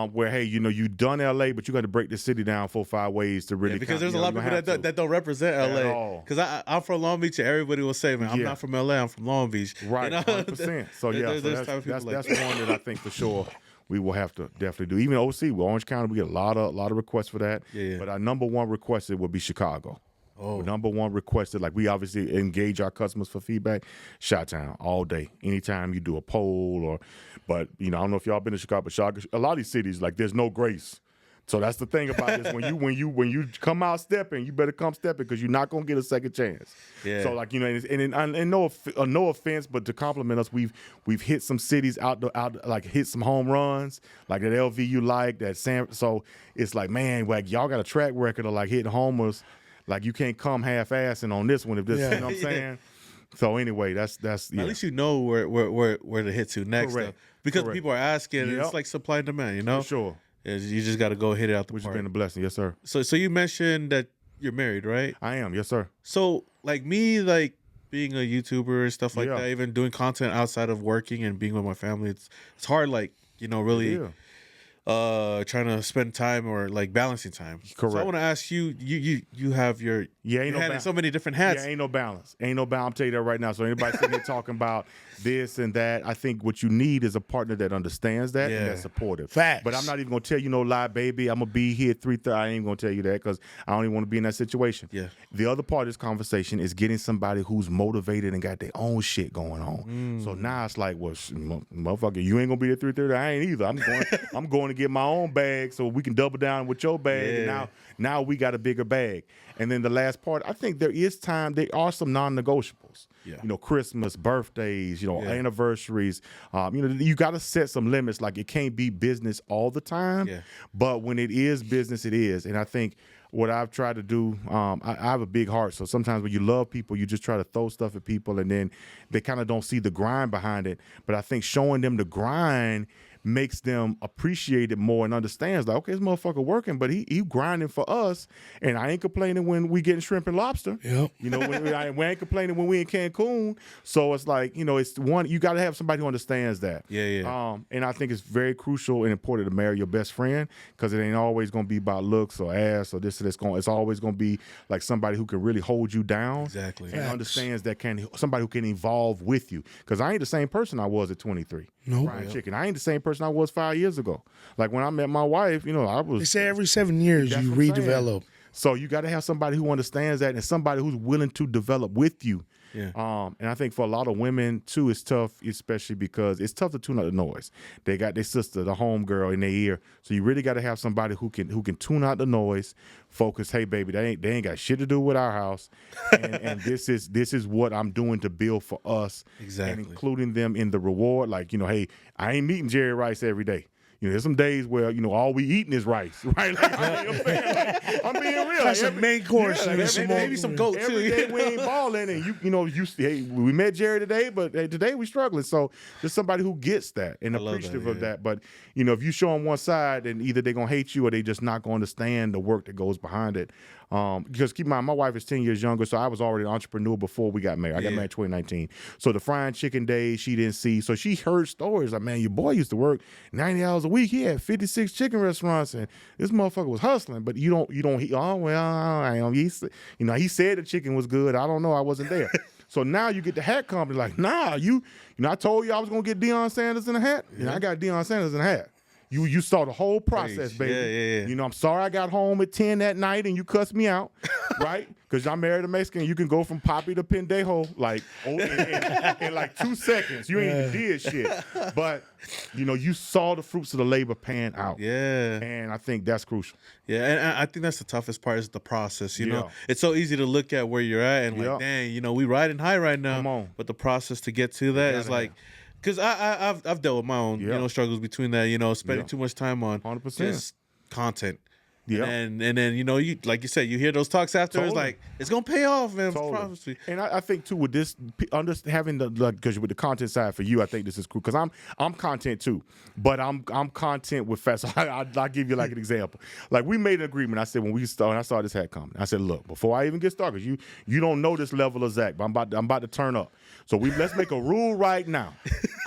Where hey, you know, you done LA, but you got to break the city down 4 or 5 ways to really. Because there's a lot of people that don't represent LA. Because I'm from Long Beach, and everybody will say, "Man, I'm not from LA. I'm from Long Beach." Right, 100%. So that's one that I think for sure we will have to definitely do. Even OC, with Orange County, we get a lot of requests for that. Yeah. But our #1 requested would be Chicago. Oh. #1 requested, like we obviously engage our customers for feedback. Chi-Town all day, anytime you do a poll but you know, I don't know if y'all been to Chicago, but a lot of these cities, like there's no grace. So that's the thing about this. When you come out stepping, you better come stepping because you're not gonna get a second chance. Yeah. So like, you know, and no offense, but to compliment us, we've hit some cities out like hit some home runs, like that LVU, like that So it's like, man, like y'all got a track record of like hitting homers. Like you can't come half-assing on this one if this, you know what I'm saying? So anyway, that's At least you know where to hit to next. Correct. Because people are asking, it's like supply and demand, you know? For sure. You just got to go hit it out the park. Which has been a blessing, yes, sir. So you mentioned that you're married, right? I am, yes, sir. So like me, like being a YouTuber and stuff like that, even doing content outside of working and being with my family, it's hard, like, you know, really trying to spend time or like balancing time. Correct. So I want to ask you have your so many different hats. Yeah, ain't no balance. I'm telling you that right now. So anybody sitting here talking about this and that, I think what you need is a partner that understands that and that's supportive. Facts. But I'm not even gonna tell you no lie, baby. I'm gonna be here at 3:30. I ain't gonna tell you that because I don't even want to be in that situation. Yeah. The other part of this conversation is getting somebody who's motivated and got their own shit going on. So now it's like, well, motherfucker, you ain't gonna be at 3:30. I ain't either. I'm going to get my own bag so we can double down with your bag. And now we got a bigger bag. And then the last part, I think there are some non-negotiables. Yeah. You know, Christmas, birthdays, you know, anniversaries. You know, you got to set some limits. Like it can't be business all the time. Yeah. But when it is business, it is. And I think what I've tried to do, I have a big heart. So sometimes when you love people, you just try to throw stuff at people and then they kind of don't see the grind behind it. But I think showing them the grind makes them appreciate it more and understands like, okay, this motherfucker working, but he grinding for us, and I ain't complaining when we getting shrimp and lobster. Yep. You know, we ain't complaining when we in Cancun. So it's like, you know, it's one, you got to have somebody who understands that. Yeah. And I think it's very crucial and important to marry your best friend because it ain't always going to be about looks or ass or this or this. It's always going to be like somebody who can really hold you down. Exactly. And understands that somebody who can evolve with you. Because I ain't the same person I was at 23. No. Fried chicken. I ain't the same person I was 5 years ago. Like when I met my wife, you know, I was. They say every 7 years you redevelop. So you got to have somebody who understands that and somebody who's willing to develop with you. Yeah. And I think for a lot of women too, it's tough, especially because it's tough to tune out the noise. They got their sister, the home girl in their ear. So you really got to have somebody who can tune out the noise, focus. Hey, baby, they ain't got shit to do with our house, and this is what I'm doing to build for us. Exactly. And including them in the reward. Like, hey, I ain't eating Jerry Rice every day. There's some days where, all we eating is rice, right? Like, I'm being real. That's a main course. Maybe some goat, too. Every day we ain't balling, and hey, we met Jerry today, but hey, today we struggling. So there's somebody who gets that and appreciative of that. But, if you show them one side, then either they're going to hate you or they just not going to understand the work that goes behind it. Because keep in mind, my wife is 10 years younger, so I was already an entrepreneur before we got married. I got married in 2019. So the frying chicken days she didn't see. So she heard stories like, man, your boy used to work 90 hours a week. He had 56 chicken restaurants, and this motherfucker was hustling. But you don't. He said the chicken was good. I don't know. I wasn't there. So now you get the hat company like, nah, I told you I was gonna get Deion Sanders in a hat, and I got Deion Sanders in a hat. You saw the whole process, baby. Yeah. I'm sorry I got home at 10 that night and you cussed me out, right? Because I'm married a Mexican. You can go from Poppy to Pendejo in like 2 seconds. You ain't even did shit. But, you saw the fruits of the labor pan out. Yeah. And I think that's crucial. Yeah, and I think that's the toughest part is the process, you know? It's so easy to look at where you're at and like, dang, we riding high right now. Come on. But the process to get to that is like... Because I've dealt with my own struggles between that, spending too much time on 100%. just content. Yeah. And then, you like you said, you hear those talks after, it's like, it's going to pay off, man. Totally. And I think, too, with this, having because with the content side for you, I think this is cool. Because I'm content, too. But I'm content with fast. I'll give you, like, an example. Like, we made an agreement. I said, when I saw this hat coming, I said, look, before I even get started, you don't know this level of Zach, but I'm about to turn up. So let's make a rule right now.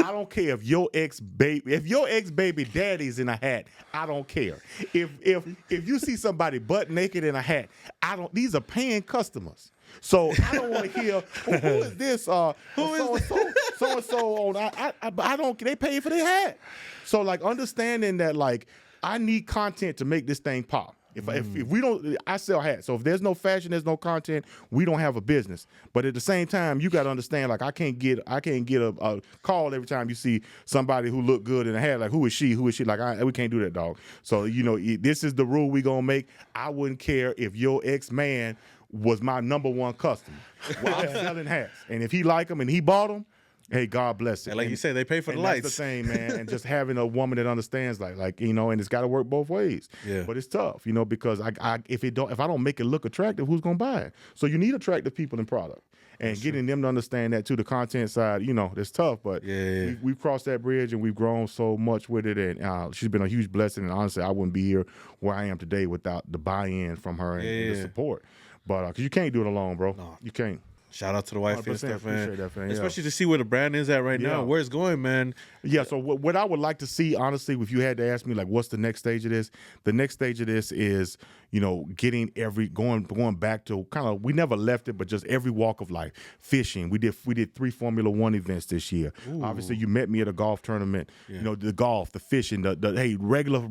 I don't care if your ex baby daddy's in a hat. I don't care. If you see somebody butt naked in a hat, these are paying customers. So I don't want to hear who is this? So and so on. I don't. They pay for their hat. So like understanding that like I need content to make this thing pop. If we don't, I sell hats. So if there's no fashion, there's no content, we don't have a business. But at the same time, you got to understand, like I can't get a call every time you see somebody who look good in a hat. Like who is she? Like we can't do that, dog. So this is the rule we gonna make. I wouldn't care if your ex-man was my number one customer. Well, I'm selling hats, and if he like them and he bought them. Hey, God bless it. And like you said, they pay for the lights. That's the thing, man. And just having a woman that understands, like and it's got to work both ways. Yeah. But it's tough, because if I don't make it look attractive, who's gonna buy it? So you need attractive people in product, and getting them to understand that too. The content side, it's tough, but we've crossed that bridge and we've grown so much with it. And she's been a huge blessing. And honestly, I wouldn't be here where I am today without the buy-in from her and the support. But because you can't do it alone, bro. No. You can't. Shout out to the wife and stuff, man. That, man. Especially to see where the brand is at right now, where it's going, man. Yeah, so what I would like to see, honestly, if you had to ask me, like, what's the next stage of this? The next stage of this is, getting going back to kind of, we never left it, but just every walk of life. Fishing. We did 3 Formula One events this year. Ooh. Obviously, you met me at a golf tournament. Yeah. The golf, the fishing, the regular.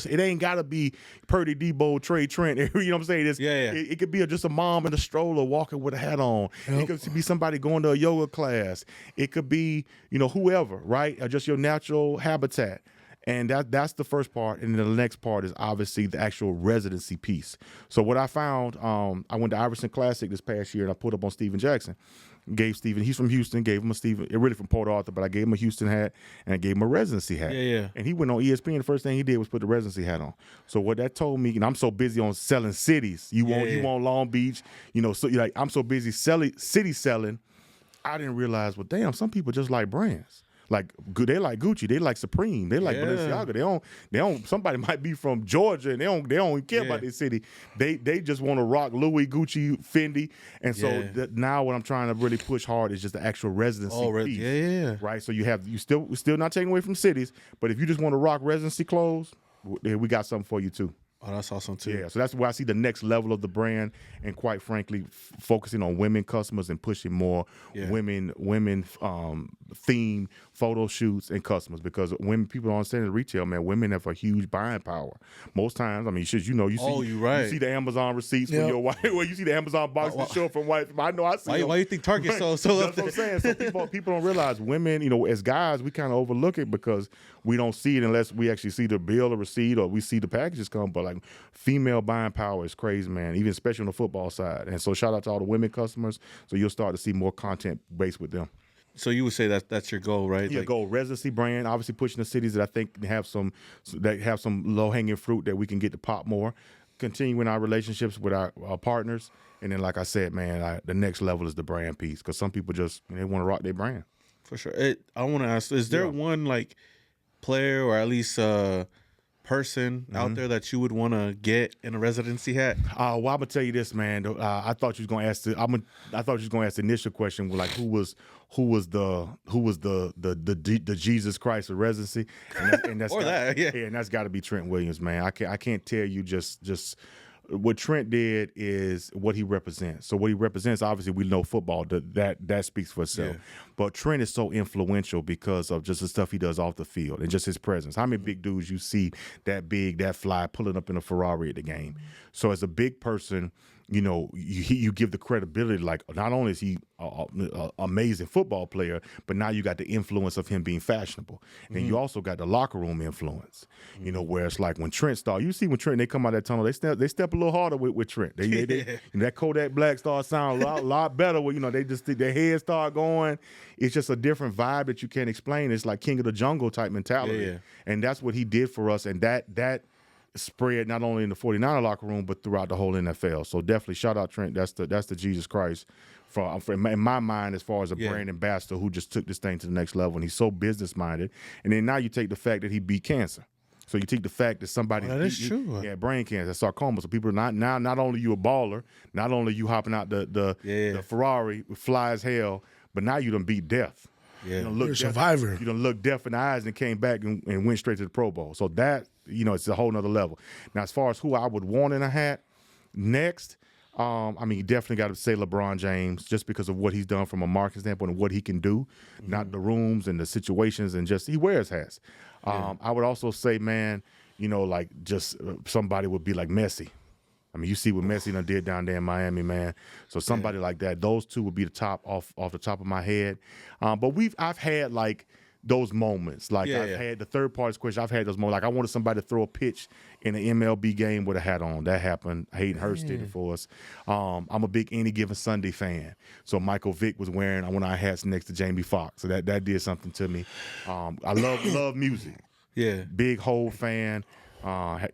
It ain't got to be Purdy, Debo, Trey, Trent. You know what I'm saying? It could be just a mom in a stroller walking with a hat on. It could be somebody going to a yoga class. It could be, whoever, right? Or just your natural habitat. And that's the first part. And then the next part is obviously the actual residency piece. So what I found, I went to Iverson Classic this past year and I put up on Steven Jackson. Gave Steven, he's from Houston, gave him a Steven, really from Port Arthur, but I gave him a Houston hat and I gave him a residency hat. Yeah. And he went on ESPN. The first thing he did was put the residency hat on. So what that told me, and I'm so busy on selling cities. You want Long Beach, so like I'm so busy selling, I didn't realize, well, damn, some people just like brands. Like they like Gucci, they like Supreme, they like Balenciaga. They don't. Somebody might be from Georgia and they don't even care about their city. They just want to rock Louis, Gucci, Fendi. And so now what I'm trying to really push hard is just the actual residency piece. Yeah. Right. So we're still not taking away from cities, but if you just want to rock residency clothes, we got something for you too. Oh, that's awesome too. Yeah, so that's where I see the next level of the brand, and quite frankly, focusing on women customers and pushing more women themed photo shoots and customers, because when people don't understand in retail, man, women have a huge buying power. Most times, I mean, you see the Amazon receipts when your wife, well, you see the Amazon boxes show up from wife. I know I see. Why you think Target's so That's what I'm saying. So people don't realize women, as guys, we kind of overlook it because we don't see it unless we actually see the bill or receipt or we see the packages come. But like female buying power is crazy, man, even especially on the football side. And so shout out to all the women customers. So you'll start to see more content based with them. So you would say that's your goal, right? Yeah, goal. Residency brand, obviously pushing the cities that I think have some low hanging fruit that we can get to pop more. Continuing our relationships with our partners, and then like I said, man, the next level is the brand piece, because some people just they want to rock their brand. For sure. I want to ask: is there one like player or at least person out there that you would want to get in a residency hat? Well, I'm gonna tell you this, man. I thought you was gonna ask I thought you was gonna ask the initial question, like who was the Jesus Christ of residency, and that's and that's got to be Trent Williams, man. I can't tell you just. What Trent did is what he represents. So what he represents, obviously, we know football. That speaks for itself. Yeah. But Trent is so influential because of just the stuff he does off the field and just his presence. How many big dudes you see that big, that fly, pulling up in a Ferrari at the game? So as a big person, you give the credibility. Like, not only is he an amazing football player, but now you got the influence of him being fashionable. And you also got the locker room influence, where it's like when Trent started, you see when Trent, they come out of that tunnel, they step a little harder with Trent. That Kodak Black starts sounding a lot better. They just, their heads start going. It's just a different vibe that you can't explain. It's like King of the Jungle type mentality. Yeah. And that's what he did for us. And that spread not only in the 49er locker room, but throughout the whole NFL. So definitely shout out Trent. That's the Jesus Christ in my mind, as far as a brand ambassador who just took this thing to the next level. And he's so business minded. And then now you take the fact that he beat cancer. So you take the fact that somebody that is true. Yeah, brain cancer, sarcoma. So people are not only you a baller, not only you hopping out the Ferrari fly as hell, but now you done beat death. Yeah, you're a survivor. You done looked death in the eyes and came back and went straight to the Pro Bowl. So that, it's a whole nother level. Now, as far as who I would want in a hat next, you definitely got to say LeBron James, just because of what he's done from a marketing standpoint and what he can do, not the rooms and the situations, and just he wears hats. I would also say, man, like just somebody would be like Messi. You see what Messi done did down there in Miami, man. So somebody like that, those two would be the top off the top of my head. But I've had like those moments. Like I've had the third party's question. I've had those moments. Like I wanted somebody to throw a pitch in an MLB game with a hat on. That happened. Hayden Hurst did it for us. I'm a big Any Given Sunday fan. So Michael Vick was wearing one of our hats next to Jamie Foxx. So that did something to me. I love music. Yeah. Big Hov fan. I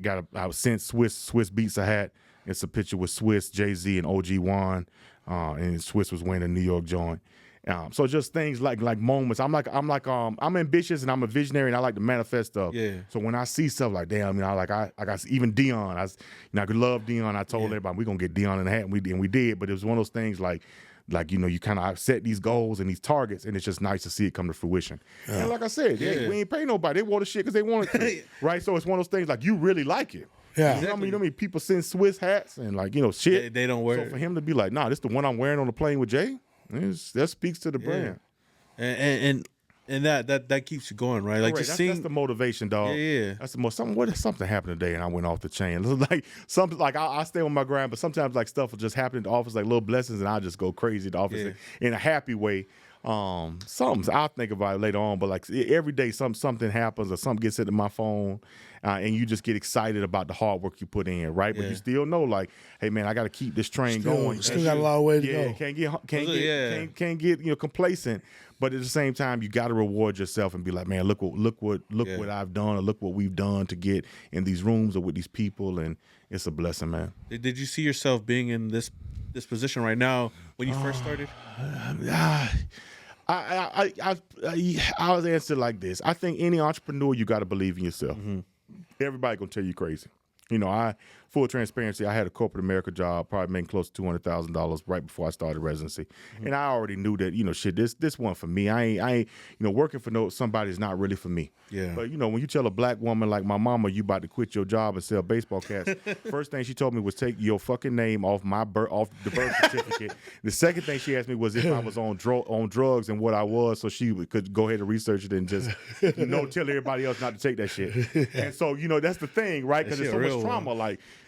was sent Swiss Beats a hat. It's a picture with Swiss, Jay-Z, and OG Juan, and Swiss was wearing a New York joint. So just things like moments. I'm ambitious and I'm a visionary and I like to manifest stuff. Yeah. So when I see stuff like, damn, I got even Dion. I could love Dion. I told everybody we're gonna get Dion in the hat, and we did. But it was one of those things like you kind of set these goals and these targets, and it's just nice to see it come to fruition. And like I said, we ain't pay nobody. They wore the shit because they wanted to, right? So it's one of those things like you really like it. Yeah, exactly. You know what I mean? People send Swiss hats and shit. They don't wear it. So for him to be like, nah, this the one I'm wearing on the plane with Jay, that speaks to the brand. And that keeps you going, right? Like that's the motivation, dog. Yeah. That's the most. Something happened today and I went off the chain. Like something like I stay on my grind, but sometimes like stuff will just happen in the office, like little blessings, and I just go crazy at the office in a happy way. Something I'll think about it later on, but like every day something happens or something gets into my phone, and you just get excited about the hard work you put in, right? But you still know, like, hey man, I got to keep this train going. Still got a lot of way to go. Can't get complacent. But at the same time, you got to reward yourself and be like, man, look what I've done, or look what we've done to get in these rooms or with these people, and it's a blessing, man. Did you see yourself being in this position right now when you first started? I'll answer like this. I think any entrepreneur, you got to believe in yourself. Everybody gonna tell you crazy. Full transparency, I had a corporate America job, probably making close to $200,000 right before I started residency. And I already knew that, this wasn't for me. I ain't working for somebody's not really for me. Yeah. But, when you tell a black woman like my mama, you about to quit your job and sell baseball caps, first thing she told me was take your fucking name off off the birth certificate. The second thing she asked me was if I was on drugs and what I was, so she could go ahead and research it and just, tell everybody else not to take that shit. And so, that's the thing, right? Because there's so much trauma.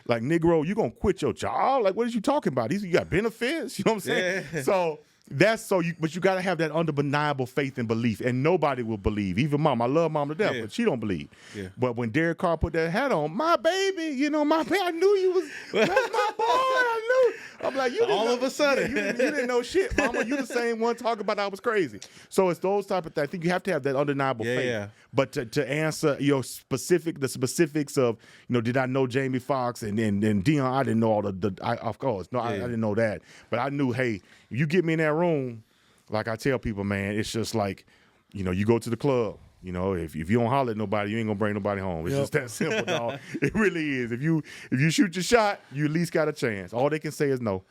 Like, Negro, you gonna quit your job? Like, what is you talking about? You got benefits? You know what I'm saying? Yeah. So but you gotta have that undeniable faith and belief, and nobody will believe. Even Mom, I love Mom to death, but she don't believe. Yeah. But when Derek Carr put that hat on, my baby, I knew you was that's my boy. I knew. I'm like, you all of a sudden, you didn't know shit, Mama. You the same one talking about I was crazy. So it's those type of things. I think you have to have that undeniable faith. Yeah. But to answer the specifics of, did I know Jamie Foxx and Dion? I didn't know all of course, no, I didn't know that. But I knew, hey, if you get me in that room, like I tell people, man, it's just like, you go to the club. If you don't holler at nobody, you ain't gonna bring nobody home. It's just that simple, dog. It really is. If you shoot your shot, you at least got a chance. All they can say is no.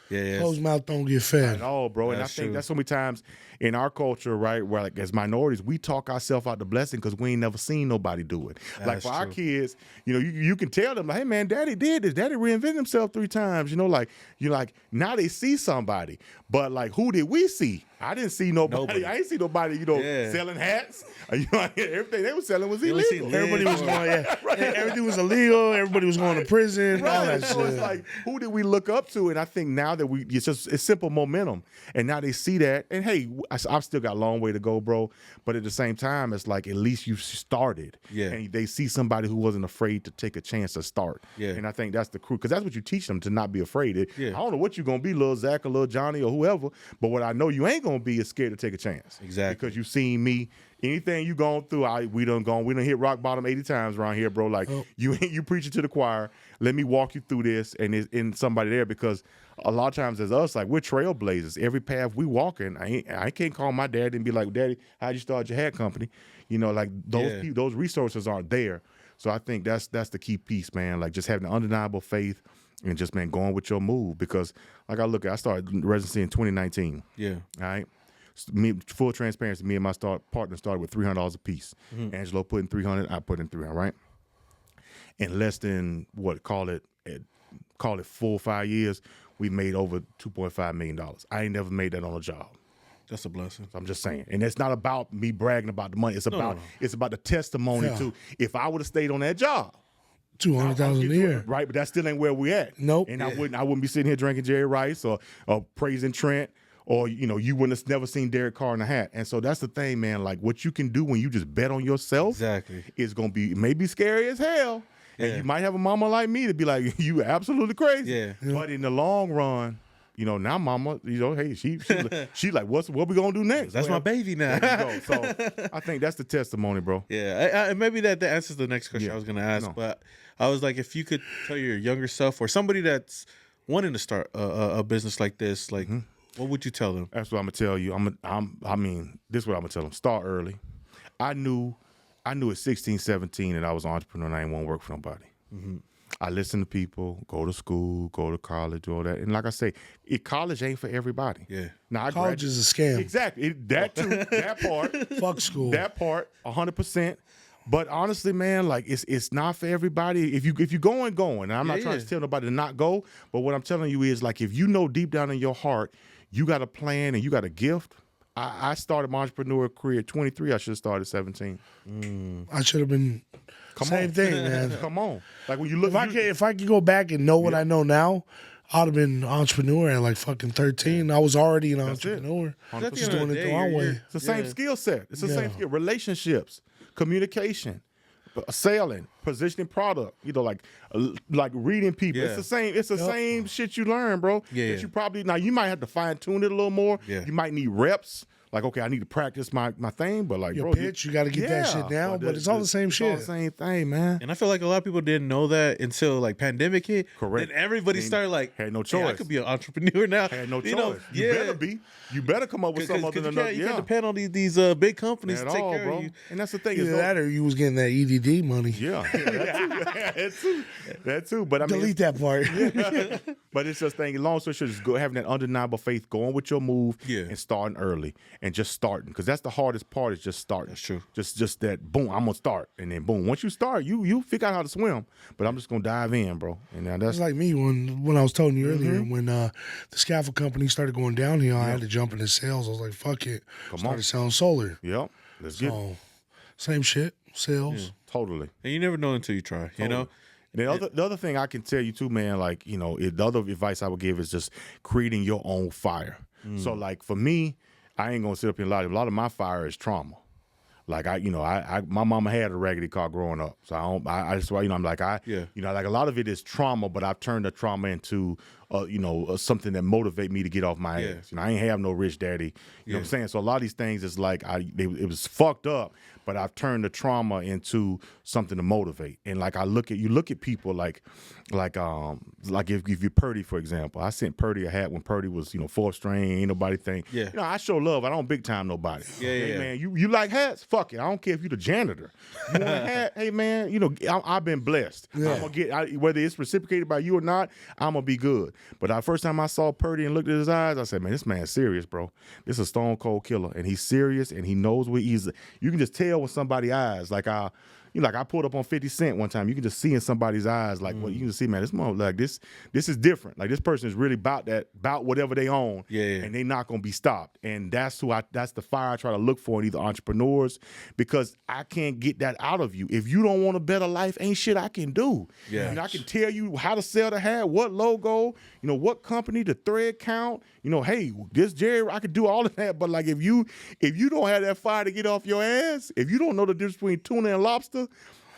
Yeah. Closed mouth don't get fed. I know, bro. And I think that's so many times in our culture, right, where like as minorities, we talk ourselves out the blessing because we ain't never seen nobody do it. Like for our kids, you can tell them, like, hey man, Daddy did this. Daddy reinvented himself 3 times. Now they see somebody. But like, who did we see? I didn't see nobody. I ain't see nobody, selling hats. Everything they were selling was illegal. Everybody was going, right. Everything was illegal. Everybody was going to prison. Right. All that so shit. It's like, who did we look up to? And I think now that it's simple momentum. And now they see that. And hey, I've still got a long way to go, bro. But at the same time, it's like, at least you started. Yeah. And they see somebody who wasn't afraid to take a chance to start. Yeah. And I think that's the crew. Because that's what you teach them, to not be afraid. I don't know what you're going to be, Lil Zach or Lil Johnny or whoever. But what I know you ain't going to be is scared to take a chance. Exactly. Because you've seen me. Anything you gone through, we done hit rock bottom 80 times around here, bro. Like, you preaching to the choir. Let me walk you through this, and it's in somebody there, because a lot of times as us, like, we're trailblazers. Every path we walk in, I can't call my dad and be like, Daddy, how'd you start your hat company? Like those people, those resources aren't there. So I think that's the key piece, man. Like, just having undeniable faith and just, man, going with your move. Because like I started residency in 2019. Yeah. All right. Full transparency, me and my partner started with $300 a piece. Mm-hmm. Angelo put in $300, I put in $300, right? In less than call it 4 or 5 years, we made over $2.5 million. I ain't never made that on a job. That's a blessing. I'm just saying. And it's not about me bragging about the money. It's about the testimony too. If I would have stayed on that job, $200,000 a year, right? But that still ain't where we at. Nope. And I wouldn't be sitting here drinking Jerry Rice or praising Trent. Or, you wouldn't have never seen Derek Carr in a hat. And so that's the thing, man. Like, what you can do when you just bet on yourself is going to be maybe scary as hell. And you might have a mama like me to be like, you absolutely crazy. Yeah. But in the long run, now mama, hey, she like, what we going to do next? That's my baby now. There you go. So I think that's the testimony, bro. Yeah. Maybe that answers the next question I was going to ask. No. But I was like, if you could tell your younger self or somebody that's wanting to start a business like this, like, what would you tell them? That's what I'm gonna tell you. This is what I'm gonna tell them. Start early. I knew at 16, 17 that I was an entrepreneur and I didn't want to work for nobody. Mm-hmm. I listened to people, go to school, go to college, do all that. And like I say, college ain't for everybody. Yeah. Now, college is a scam. Exactly. That too. That part. Fuck school. That part, 100%. But honestly, man, like it's not for everybody. If you going, and I'm not trying to tell nobody to not go, but what I'm telling you is, like, if you know deep down in your heart you got a plan and you got a gift. I started my entrepreneur career at 23. I should have started at 17. I should have been same thing, man. Come on. Like, when you look, if I could go back and know what I know now, I'd have been an entrepreneur at like fucking 13. I was already an entrepreneur. Just doing it the wrong way. It's the same skill set. It's the same skill. Relationships, communication, selling, positioning product, like reading people. It's the same. It's the same shit you learn, bro. Yeah. That you probably, now you might have to fine tune it a little more. Yeah. You might need reps, Like, okay, I need to practice my thing, but like, your bro, pitch, you got to get that shit down. But it's all the same shit. All the same thing, man. And I feel like a lot of people didn't know that until like pandemic hit. Correct. Then everybody started like, had no choice. Hey, I could be an entrepreneur now. Had no choice. You better be. You better come up with something other than you can't depend on these big companies to take care of you. And that's the thing. Either that or you was getting that EDD money. Yeah, that too. But I mean, delete that part. But it's just thing. Long story short, just go having that undeniable faith, going with your move, and starting early, and just starting, because that's the hardest part. Is just starting. That's true. Just that boom. I'm gonna start, and then boom. Once you start, you figure out how to swim. But I'm just gonna dive in, bro. And now that's like me when I was telling you earlier, when the scaffold company started going downhill, I had to jump into sales. I was like, fuck it. Started selling solar. Yep. Let's get it. Same shit. Sales. Totally. And you never know until you try. You know. And the other thing I can tell you too, man, like, you know, the other advice I would give is just creating your own fire. So like for me, I ain't gonna sit up here and lie. A lot of my fire is trauma. Like my mama had a raggedy car growing up, so I just, you know, I'm like you know, like a lot of it is trauma, but I've turned the trauma into something that motivate me to get off my ass. You know, I ain't have no rich daddy. You know what I'm saying? So a lot of these things is like it was fucked up, but I've turned the trauma into something to motivate. And like you look at people like if you're Purdy, for example. I sent Purdy a hat when Purdy was, you know, 4th string. Ain't nobody think. Yeah. You know, I show love. I don't big time nobody. Hey, man, you like hats? Fuck it. I don't care if you the janitor. You want a hat? Hey, man, you know, I've been blessed. Yeah. I'm gonna get whether it's reciprocated by you or not, I'm gonna be good. But the first time I saw Purdy and looked at his eyes, I said, man, this man's serious, bro. This is a stone cold killer, and he's serious, and he knows what he's. You can just tell with somebody's eyes, like I pulled up on 50 Cent one time. You can just see in somebody's eyes, like, what you can see, man, this mother, like this is different. Like, this person is really about whatever they own, and they not gonna be stopped. And that's the fire I try to look for in either entrepreneurs, because I can't get that out of you. If you don't want a better life, ain't shit I can do. Yeah, you know, I can tell you how to sell the hat, what logo, you know, what company, the thread count. You know, hey, this Jerry, I could do all of that. But like, if you don't have that fire to get off your ass, if you don't know the difference between tuna and lobster,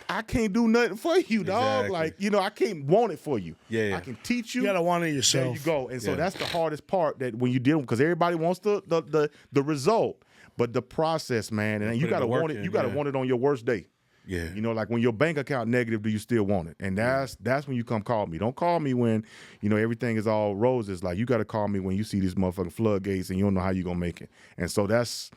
I can't do nothing for you, dog. Exactly. Like, you know, I can't want it for you. Yeah. I can teach you. You gotta want it yourself. There you go. And so that's the hardest part, that when you deal, because everybody wants the result, but the process, man, and you gotta want it. You gotta want it on your worst day. Yeah. You know, like when your bank account negative, do you still want it? And that's when you come call me. Don't call me when, you know, everything is all roses. Like, you got to call me when you see these motherfucking floodgates and you don't know how you're going to make it. And so that's,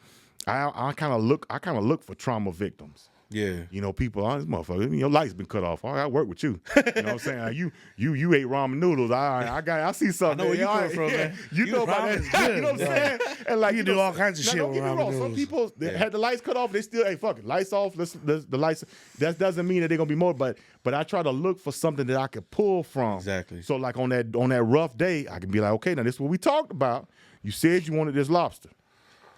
I kind of look for trauma victims. Yeah. You know, people, this motherfucker, your light's been cut off. I work with you. You know what I'm saying? You ate ramen noodles. I see something. I know where you come from, man. You know about that. You know what I'm saying? And like, you do all kinds of shit. Don't get me wrong. Some people had the lights cut off. They still, hey, fuck it, lights off. The lights. That doesn't mean that they're gonna be more. But I try to look for something that I can pull from. Exactly. So like on that rough day, I can be like, okay, now this is what we talked about. You said you wanted this lobster.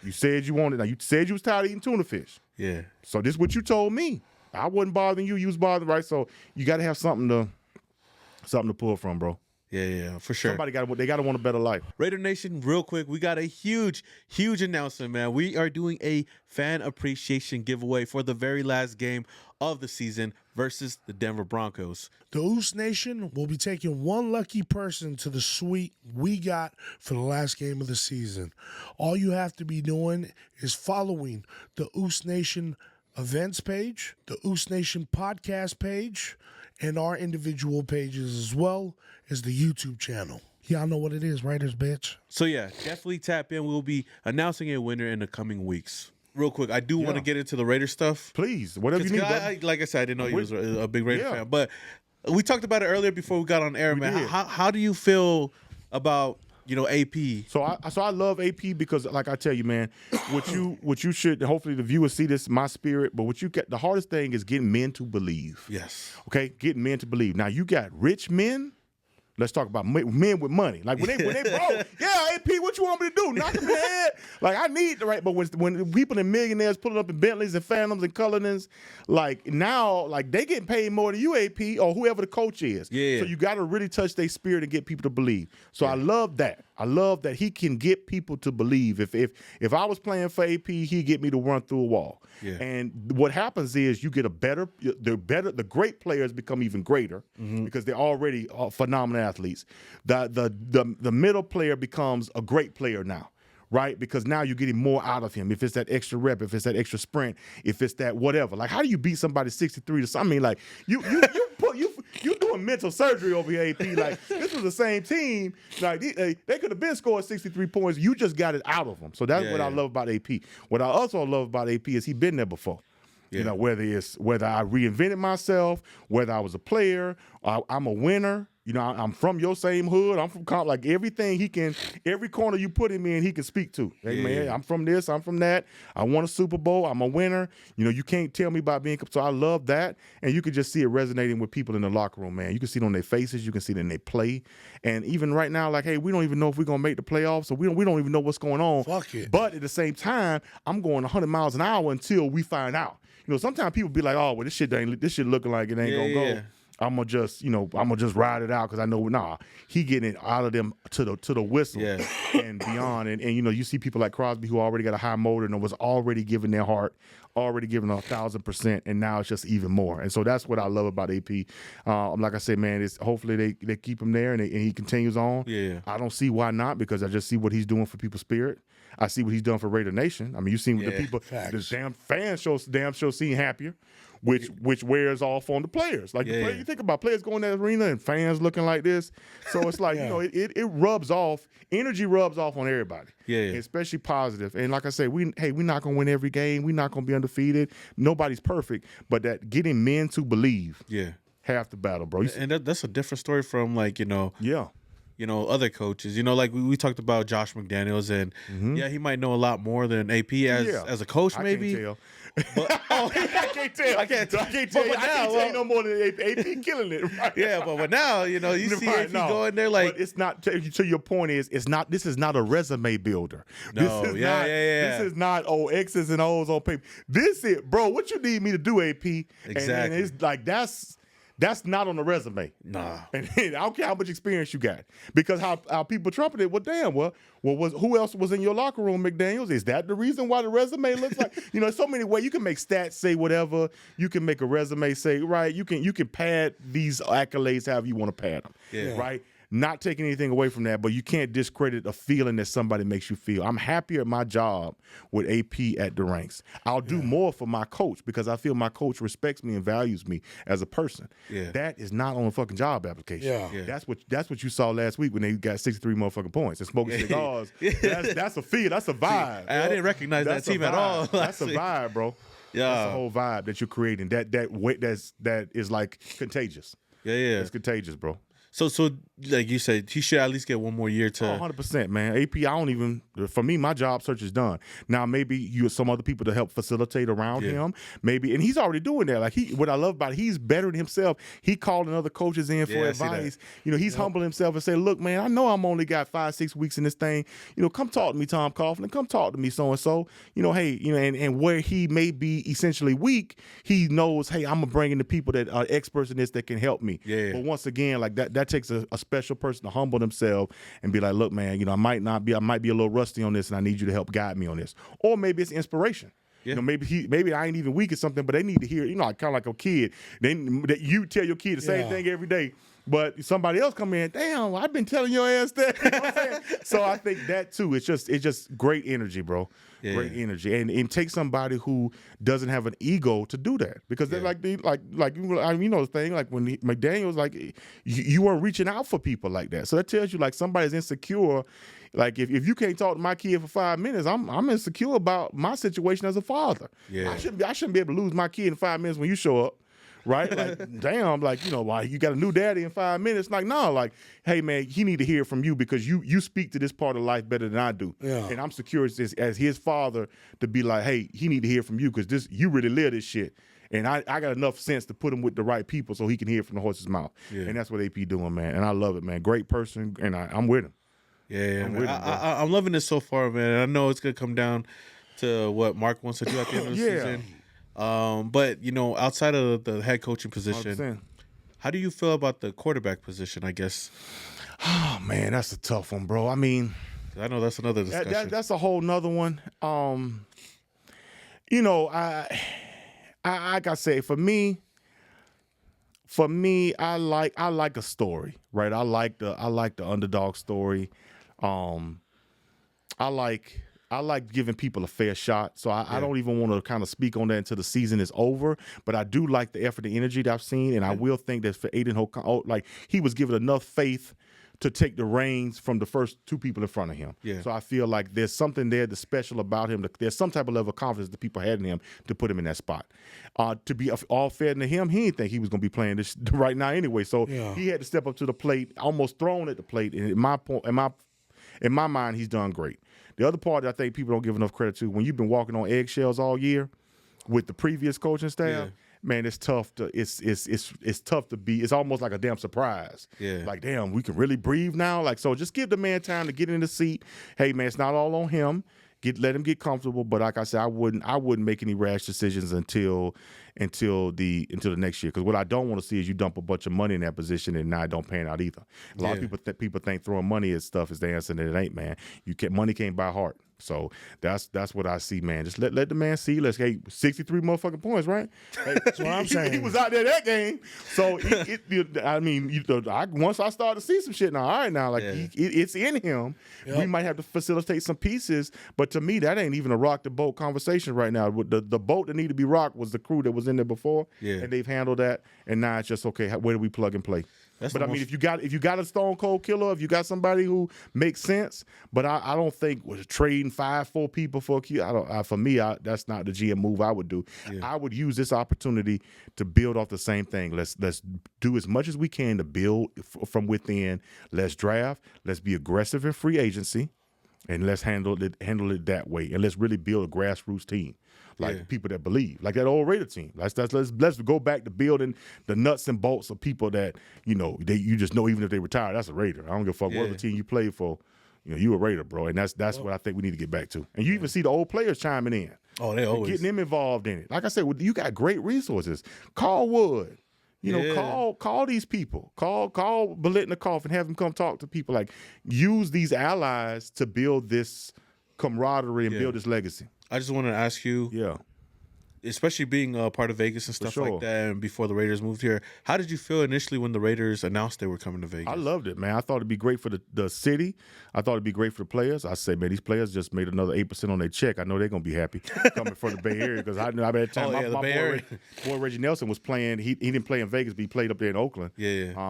You said you wanted. Now you said you was tired of eating tuna fish. Yeah. So this is what you told me. I wasn't bothering you. You was bothering, right? So you got to have something to pull from, bro. Yeah, for sure. Somebody got to want a better life. Raider Nation, real quick, we got a huge announcement, man. We are doing a fan appreciation giveaway for the very last game of the season versus the Denver Broncos. The Uce Nation will be taking one lucky person to the suite we got for the last game of the season. All you have to be doing is following the Uce Nation events page, the Uce Nation podcast page, and our individual pages, as well as the YouTube channel. Y'all know what it is, Raiders, bitch. So yeah, definitely tap in. We'll be announcing a winner in the coming weeks. Real quick, I do want to get into the Raider stuff. Please, whatever you need. Like I said, I didn't know you was a big Raider fan, but we talked about it earlier before we got on air, man. How do you feel about, you know, AP? So I love AP because, like I tell you, man, what you should, hopefully the viewers see this, my spirit, but what you get, the hardest thing is getting men to believe. Yes. Okay, getting men to believe. Now, you got rich men. Let's talk about men with money. Like when they broke, yeah, AP, what you want me to do? Knock them in the head? Like, I need the right, but when people and millionaires pulling up in Bentleys and Phantoms and Cullinans, like now, like they getting paid more than you, AP, or whoever the coach is. Yeah. So you got to really touch their spirit and get people to believe. So I love that. I love that he can get people to believe. If I was playing for AP, he'd get me to run through a wall. Yeah. And what happens is you get the great players become even greater because they're already phenomenal athletes. The middle player becomes a great player now, right? Because now you're getting more out of him. If it's that extra rep, if it's that extra sprint, if it's that whatever. Like, how do you beat somebody 63 to something? I mean, like, you doing mental surgery over here, AP. Like, this was the same team. Like, they could have been scored 63 points. You just got it out of them. So that's what I love about AP. What I also love about AP is he been there before. Yeah. You know, whether I reinvented myself, whether I was a player, I'm a winner. You know, I'm from your same hood. I'm from like everything every corner you put him in, he can speak to. Hey, man, I'm from this, I'm from that. I won a Super Bowl. I'm a winner. You know, you can't tell me about being. So I love that. And you can just see it resonating with people in the locker room, man. You can see it on their faces. You can see it in their play. And even right now, like, hey, we don't even know if we're going to make the playoffs. So we don't even know what's going on. Fuck it. But at the same time, I'm going 100 miles an hour until we find out. You know, sometimes people be like, oh, well, this shit looking like it ain't going to go. Yeah. I'm gonna just ride it out because I know he getting it out of them to the whistle and beyond. And you know, you see people like Crosby who already got a high motor and was already giving their heart, already giving 1,000%, and now it's just even more. And so that's what I love about AP. Like I said, man, it's hopefully they keep him there and he continues on. Yeah, I don't see why not, because I just see what he's doing for people's spirit. I see what he's done for Raider Nation. I mean, you seen what the people, the damn fans show seem happier. Which wears off on the players. Like you think about players going to the arena and fans looking like this. So it's like, you know, it rubs off. Energy rubs off on everybody. Yeah. Especially positive. And like I said, we're not gonna win every game. We're not gonna be undefeated. Nobody's perfect. But that getting men to believe. Yeah. Half the battle, bro. And that's a different story from, like, you know. Yeah. You know, other coaches. You know, like we talked about Josh McDaniels, and he might know a lot more than AP as a coach, maybe. I can't tell. But, I can't tell. I can't tell you no more than AP killing it. Right? Yeah, but now, you know, you see AP going there like. But it's not, to your point this is not a resume builder. No, This is not, X's and O's on paper. This is, bro, what you need me to do, AP. Exactly. And it's like, that's not on the resume. Nah. And I don't care how much experience you got. Because how people trumpet it, who else was in your locker room, McDaniels? Is that the reason why the resume looks like? You know, so many ways. You can make stats say whatever. You can make a resume say, right, you can pad these accolades however you want to pad them. Yeah. Right? Not taking anything away from that, but you can't discredit a feeling that somebody makes you feel. I'm happier at my job with AP at the ranks. I'll do more for my coach because I feel my coach respects me and values me as a person. Yeah. That is not on a fucking job application. Yeah. That's what you saw last week when they got 63 motherfucking points and smoking cigars. That's a feel. That's a vibe. See, I didn't recognize that team at all. That's a vibe, bro. Yeah. That's a whole vibe that you're creating. That is like contagious. Yeah. It's contagious, bro. So like you said, he should at least get one more year to. 100%, man. AP, for me, my job search is done. Now, maybe you some other people to help facilitate around him. Maybe, and he's already doing that. Like what I love about it, he's bettering himself. He calling other coaches in for advice. You know, he's humbling himself and say, look, man, I know I'm only got 5-6 weeks in this thing. You know, come talk to me, Tom Coughlin. Come talk to me, so-and-so. You know, hey, you know, and where he may be essentially weak, he knows, hey, I'm going to bring in the people that are experts in this that can help me. Yeah. But once again, like that takes a special person to humble themselves and be like, look, man, you know, I might be a little rusty on this and I need you to help guide me on this. Or maybe it's inspiration. Yeah. You know, maybe I ain't even weak at something, but they need to hear, you know, kind of like a kid. You tell your kid the same thing every day, but somebody else come in, damn, I've been telling your ass that. You know what I'm saying? So I think that too, it's just great energy, bro. Yeah. Great energy. And take somebody who doesn't have an ego to do that. Because they're like you know the thing, like when McDaniel was like, you weren't reaching out for people like that. So that tells you like somebody's insecure. Like if you can't talk to my kid for 5 minutes, I'm insecure about my situation as a father. Yeah. I shouldn't be able to lose my kid in 5 minutes when you show up. Right? Like, damn, like, you know, like you got a new daddy in 5 minutes. Like, no, like, hey man, he need to hear from you because you speak to this part of life better than I do. Yeah. And I'm secure as his father to be like, hey, he need to hear from you because you really live this shit. And I got enough sense to put him with the right people so he can hear from the horse's mouth. Yeah. And that's what AP doing, man. And I love it, man. Great person, and I'm with him. Yeah, I'm loving this so far, man. I know it's gonna come down to what Mark wants to do at the end of the season. But you know, outside of the head coaching position, 100%. How do you feel about the quarterback position? I guess. Oh man, that's a tough one, bro. I mean, I know that's another discussion. That's a whole nother one. You know, I gotta say, for me, I like a story, right? I like the underdog story. I like giving people a fair shot. So I don't even want to kind of speak on that until the season is over. But I do like the effort, the energy that I've seen, and I will think that for Aiden O'Connell, like he was given enough faith to take the reins from the first two people in front of him. Yeah. So I feel like there's something there that's special about him. There's some type of level of confidence that people had in him to put him in that spot. To be all fair to him, he didn't think he was going to be playing this right now anyway. So he had to step up to the plate, almost thrown at the plate. And in my mind, he's done great. The other part that I think people don't give enough credit to, when you've been walking on eggshells all year with the previous coaching staff, man, it's tough to tough to be. It's almost like a damn surprise. Yeah. Like, damn, we can really breathe now. Like, so just give the man time to get in the seat. Hey, man, it's not all on him. Let him get comfortable. But like I said, I wouldn't make any rash decisions until the next year. Because what I don't want to see is you dump a bunch of money in that position and now it don't pan out either. A lot of people think throwing money at stuff is the answer, and it ain't, man. Money can't buy heart. So that's what I see, man. Just let the man see. 63 motherfucking points, right? Hey, that's what I'm saying. He was out there that game. So once I start to see some shit now, all right, now it's in him. Yep. We might have to facilitate some pieces, but to me, that ain't even a rock the boat conversation right now. The boat that needed to be rocked was the crew that was in there before, and they've handled that. And now it's just okay. Where do we plug and play? But I mean, if you got a stone cold killer, if you got somebody who makes sense, but I don't think trading 5-4 people for a key. For me, that's not the GM move I would do. Yeah. I would use this opportunity to build off the same thing. Let's do as much as we can to build from within. Let's draft. Let's be aggressive in free agency, and let's handle it that way. And let's really build a grassroots team. People that believe, like that old Raider team. Let's go back to building the nuts and bolts of people that you just know, even if they retire, that's a Raider. I don't give a fuck what other team you play for. You a Raider, bro, and that's what I think we need to get back to. And you even see the old players chiming in. Oh, they always getting them involved in it. Like I said, you got great resources. Call Wood. Call these people. Call Biletnikoff and have them come talk to people. Like, use these allies to build this camaraderie and build this legacy. I just wanted to ask you, especially being part of Vegas and stuff like that, and before the Raiders moved here, how did you feel initially when the Raiders announced they were coming to Vegas? I loved it, man. I thought it'd be great for the city. I thought it'd be great for the players. I say, man, these players just made another 8% on their check. I know they're gonna be happy coming from the Bay Area, because I know by the time my boy Reggie Nelson was playing, he didn't play in Vegas, but he played up there in Oakland.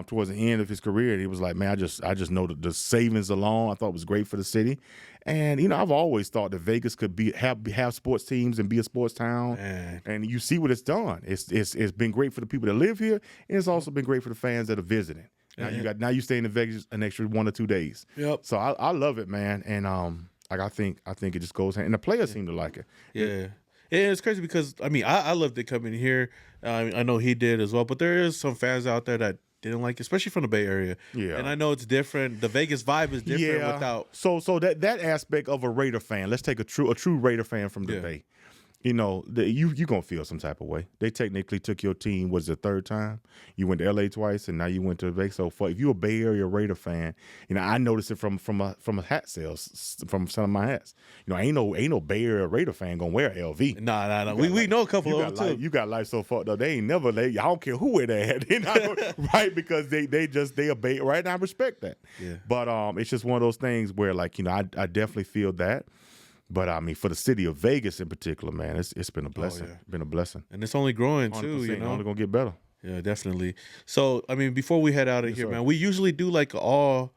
Towards the end of his career, and he was like, man, I just know the savings alone. I thought it was great for the city. And I've always thought that Vegas could have sports teams and be a sports town. And you see what it's done. It's been great for the people that live here, and it's also been great for the fans that are visiting. Now you stay in Vegas an extra 1 or 2 days. Yep. So I love it, man. And I think it just goes hand. And the players seem to like it. Yeah. Yeah, it's crazy because I loved it coming here. I know he did as well, but there is some fans out there that didn't like it, especially from the Bay Area. Yeah. And I know it's different. The Vegas vibe is different without. So that aspect of a Raider fan, let's take a true Raider fan from the Bay. You're going to feel some type of way. They technically took your team, was the third time? You went to L.A. twice, and now you went to Vegas. So if you're a Bay Area Raider fan, I noticed it from a hat sales, from some of my hats. Ain't no Bay Area Raider fan going to wear LV. Nah. We know a couple of them, too. You got life so fucked up. They ain't never I don't care who wear that hat. Right? Because they are Bay, right? And I respect that. Yeah. But it's just one of those things where, I definitely feel that. But for the city of Vegas in particular, man, it's been a blessing. Been a blessing, and it's only growing too. Only gonna get better. Yeah, definitely. So before we head out of here, man, we usually do all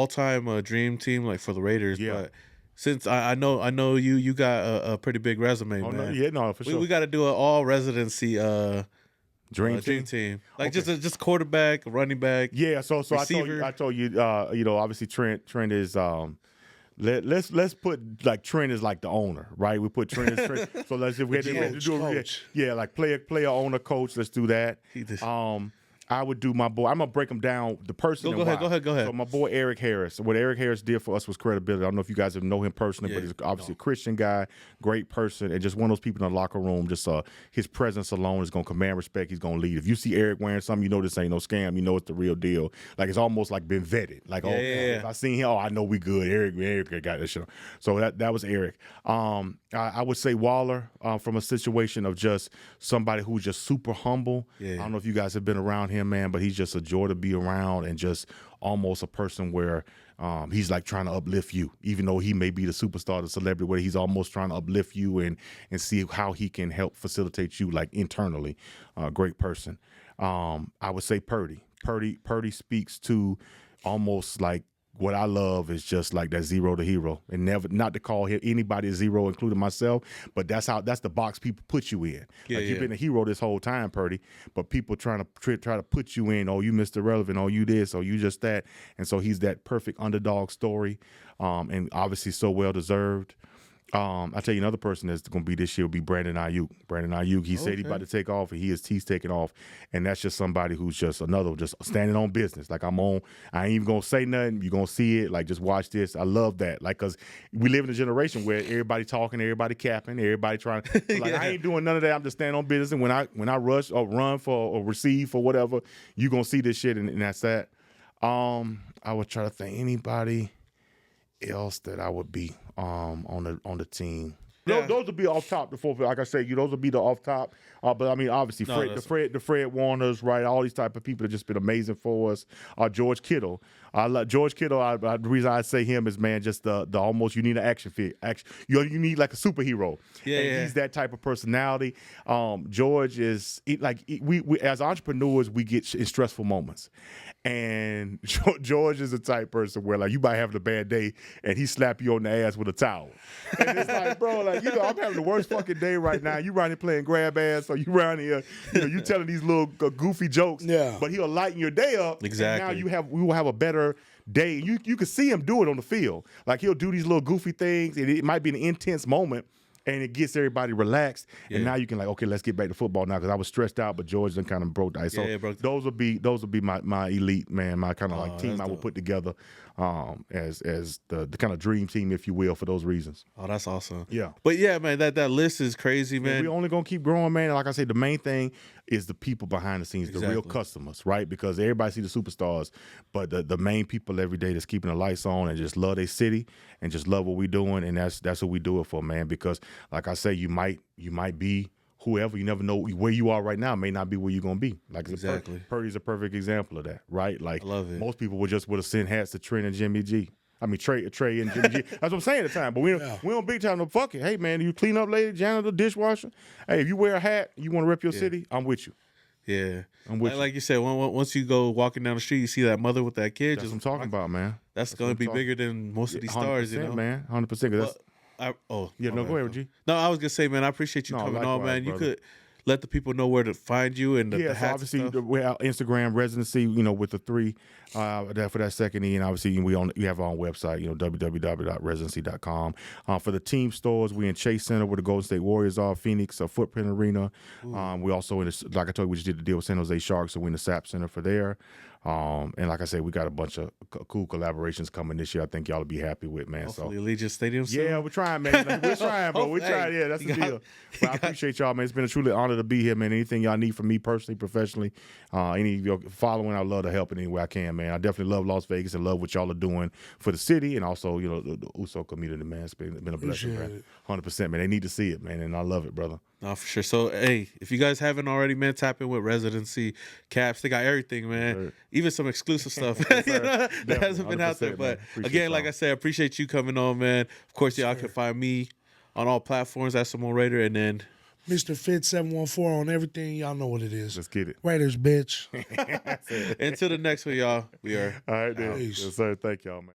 time dream team for the Raiders. Yeah. But since I know you got a pretty big resume, man. No, for sure. We got to do an all residency dream team. Just quarterback, running back. Yeah. So receiver. I told you. Obviously Trent is. Let's put Trent as the owner, right? We put Trent as Trent. So let's if we had to do player owner coach. Let's do that. I would do my boy. I'm gonna break him down. The person. Go ahead. So my boy Eric Harris. What Eric Harris did for us was credibility. I don't know if you guys know him personally, but he's obviously a Christian guy, great person, and just one of those people in the locker room. Just his presence alone is gonna command respect. He's gonna lead. If you see Eric wearing something, this ain't no scam. It's the real deal. It's almost been vetted. If I seen him, I know we good. Eric got this shit. So that was Eric. I would say Waller from a situation of just somebody who's just super humble. I don't know if you guys have been around him, man, but he's just a joy to be around and just almost a person where he's like trying to uplift you, even though he may be the superstar, the celebrity, where he's almost trying to uplift you and see how he can help facilitate you like internally. Great person. I would say Purdy. Purdy speaks to almost like what I love is just like that zero to hero, and never not to call anybody a zero, including myself. But that's the box people put you in. You've been a hero this whole time, Purdy, but people try to put you in. Oh, you Mr. Relevant. Oh, you this. Oh, you just that. And so he's that perfect underdog story, and obviously so well deserved. I'll tell you another person that's going to be this year will be Brandon Ayuk. Brandon Ayuk, he said he's about to take off, and he's taking off. And that's just somebody who's just standing on business. Like I ain't even going to say nothing. You're going to see it. Like, just watch this. I love that. Like, because we live in a generation where everybody talking, everybody capping, everybody trying. Like, I ain't doing none of that. I'm just standing on business. And when I rush or run for or receive for whatever, you're going to see this shit, and that's that. I would try to think anybody else that I would be on the team. Yeah. Those would be off top. The fourth, like I said, those would be the off top. But I mean, obviously, the Fred Warners, right? All these type of people have just been amazing for us. George Kittle, I love George Kittle. The reason I say him is, man, just the almost, you need an action figure. You need like a superhero. Yeah, he's that type of personality. George is we as entrepreneurs, we get in stressful moments. And George is the type person where, like, you might have a bad day and he slap you on the ass with a towel. And it's like, bro, like, I'm having the worst fucking day right now. You around here playing grab ass, so you around here, you telling these little goofy jokes. Yeah. But he'll lighten your day up. Exactly. And now we will have a better day. You can see him do it on the field. Like, he'll do these little goofy things, and it might be an intense moment, and it gets everybody relaxed. Yeah. And now you can, like, okay, let's get back to football now, because I was stressed out, but George done kind of broke the ice. So those would be my elite, man, my kind of like team I would put together as the kind of dream team, if you will, for those reasons. Oh, that's awesome. Yeah. But yeah, man, that list is crazy, man. We're only going to keep growing, man. Like I said, the main thing is the people behind the scenes, the real customers, right? Because everybody see the superstars, but the main people every day that's keeping the lights on and just love their city and just love what we're doing, and that's what we do it for, man. Because like I say, you might be whoever. You never know where you are right now. May not be where you're gonna be. Like, Purdy's a perfect example of that, right? Like, I love it. Most people would have sent hats to Trent and Jimmy G. I mean, Trey and Jimmy G. That's what I'm saying at the time. But we don't big time no fuck it. Hey, man, you clean up lady, janitor, dishwasher. Hey, if you wear a hat, you want to rep your city, I'm with you. Yeah. I'm with you. Like you said, once you go walking down the street, you see that mother with that kid. That's what I'm talking about, man. That's going to be bigger than most of these stars, man. 100%. Go ahead, G. No, I was gonna say, man, I appreciate you coming on, man. You could let the people know where to find you and the hats. So obviously we're out Instagram Residency, with the 3 for that second E, and obviously we have our own website, www.residency.com. For the team stores, we in Chase Center where the Golden State Warriors are, Phoenix, Footprint Arena. We also like I told you, we just did the deal with San Jose Sharks, so we're in the SAP Center for there. And like I said, we got a bunch of cool collaborations coming this year. I think y'all will be happy with, man. Hopefully Allegiant Stadium soon. Yeah, we're trying, man. We're trying, bro. We're trying. Yeah, that's the deal. But I appreciate y'all, man. It's been a truly honor to be here, man. Anything y'all need from me personally, professionally, any of your following, I'd love to help in any way I can, man. I definitely love Las Vegas and love what y'all are doing for the city and also, the Uso community, man. It's been a blessing, man. 100%, man. They need to see it, man, and I love it, brother. No, for sure. So, hey, if you guys haven't already, man, tap in with Residency Caps. They got everything, man. Sure. Even some exclusive stuff that hasn't been out there. But again, like I said, I appreciate you coming on, man. Of course, y'all can find me on all platforms at Simone Raider, and then Mr. Fit 714 on everything. Y'all know what it is. Let's get it. Raiders, bitch. Until the next one, y'all. We are all right, then. Yes, sir. Thank y'all, man.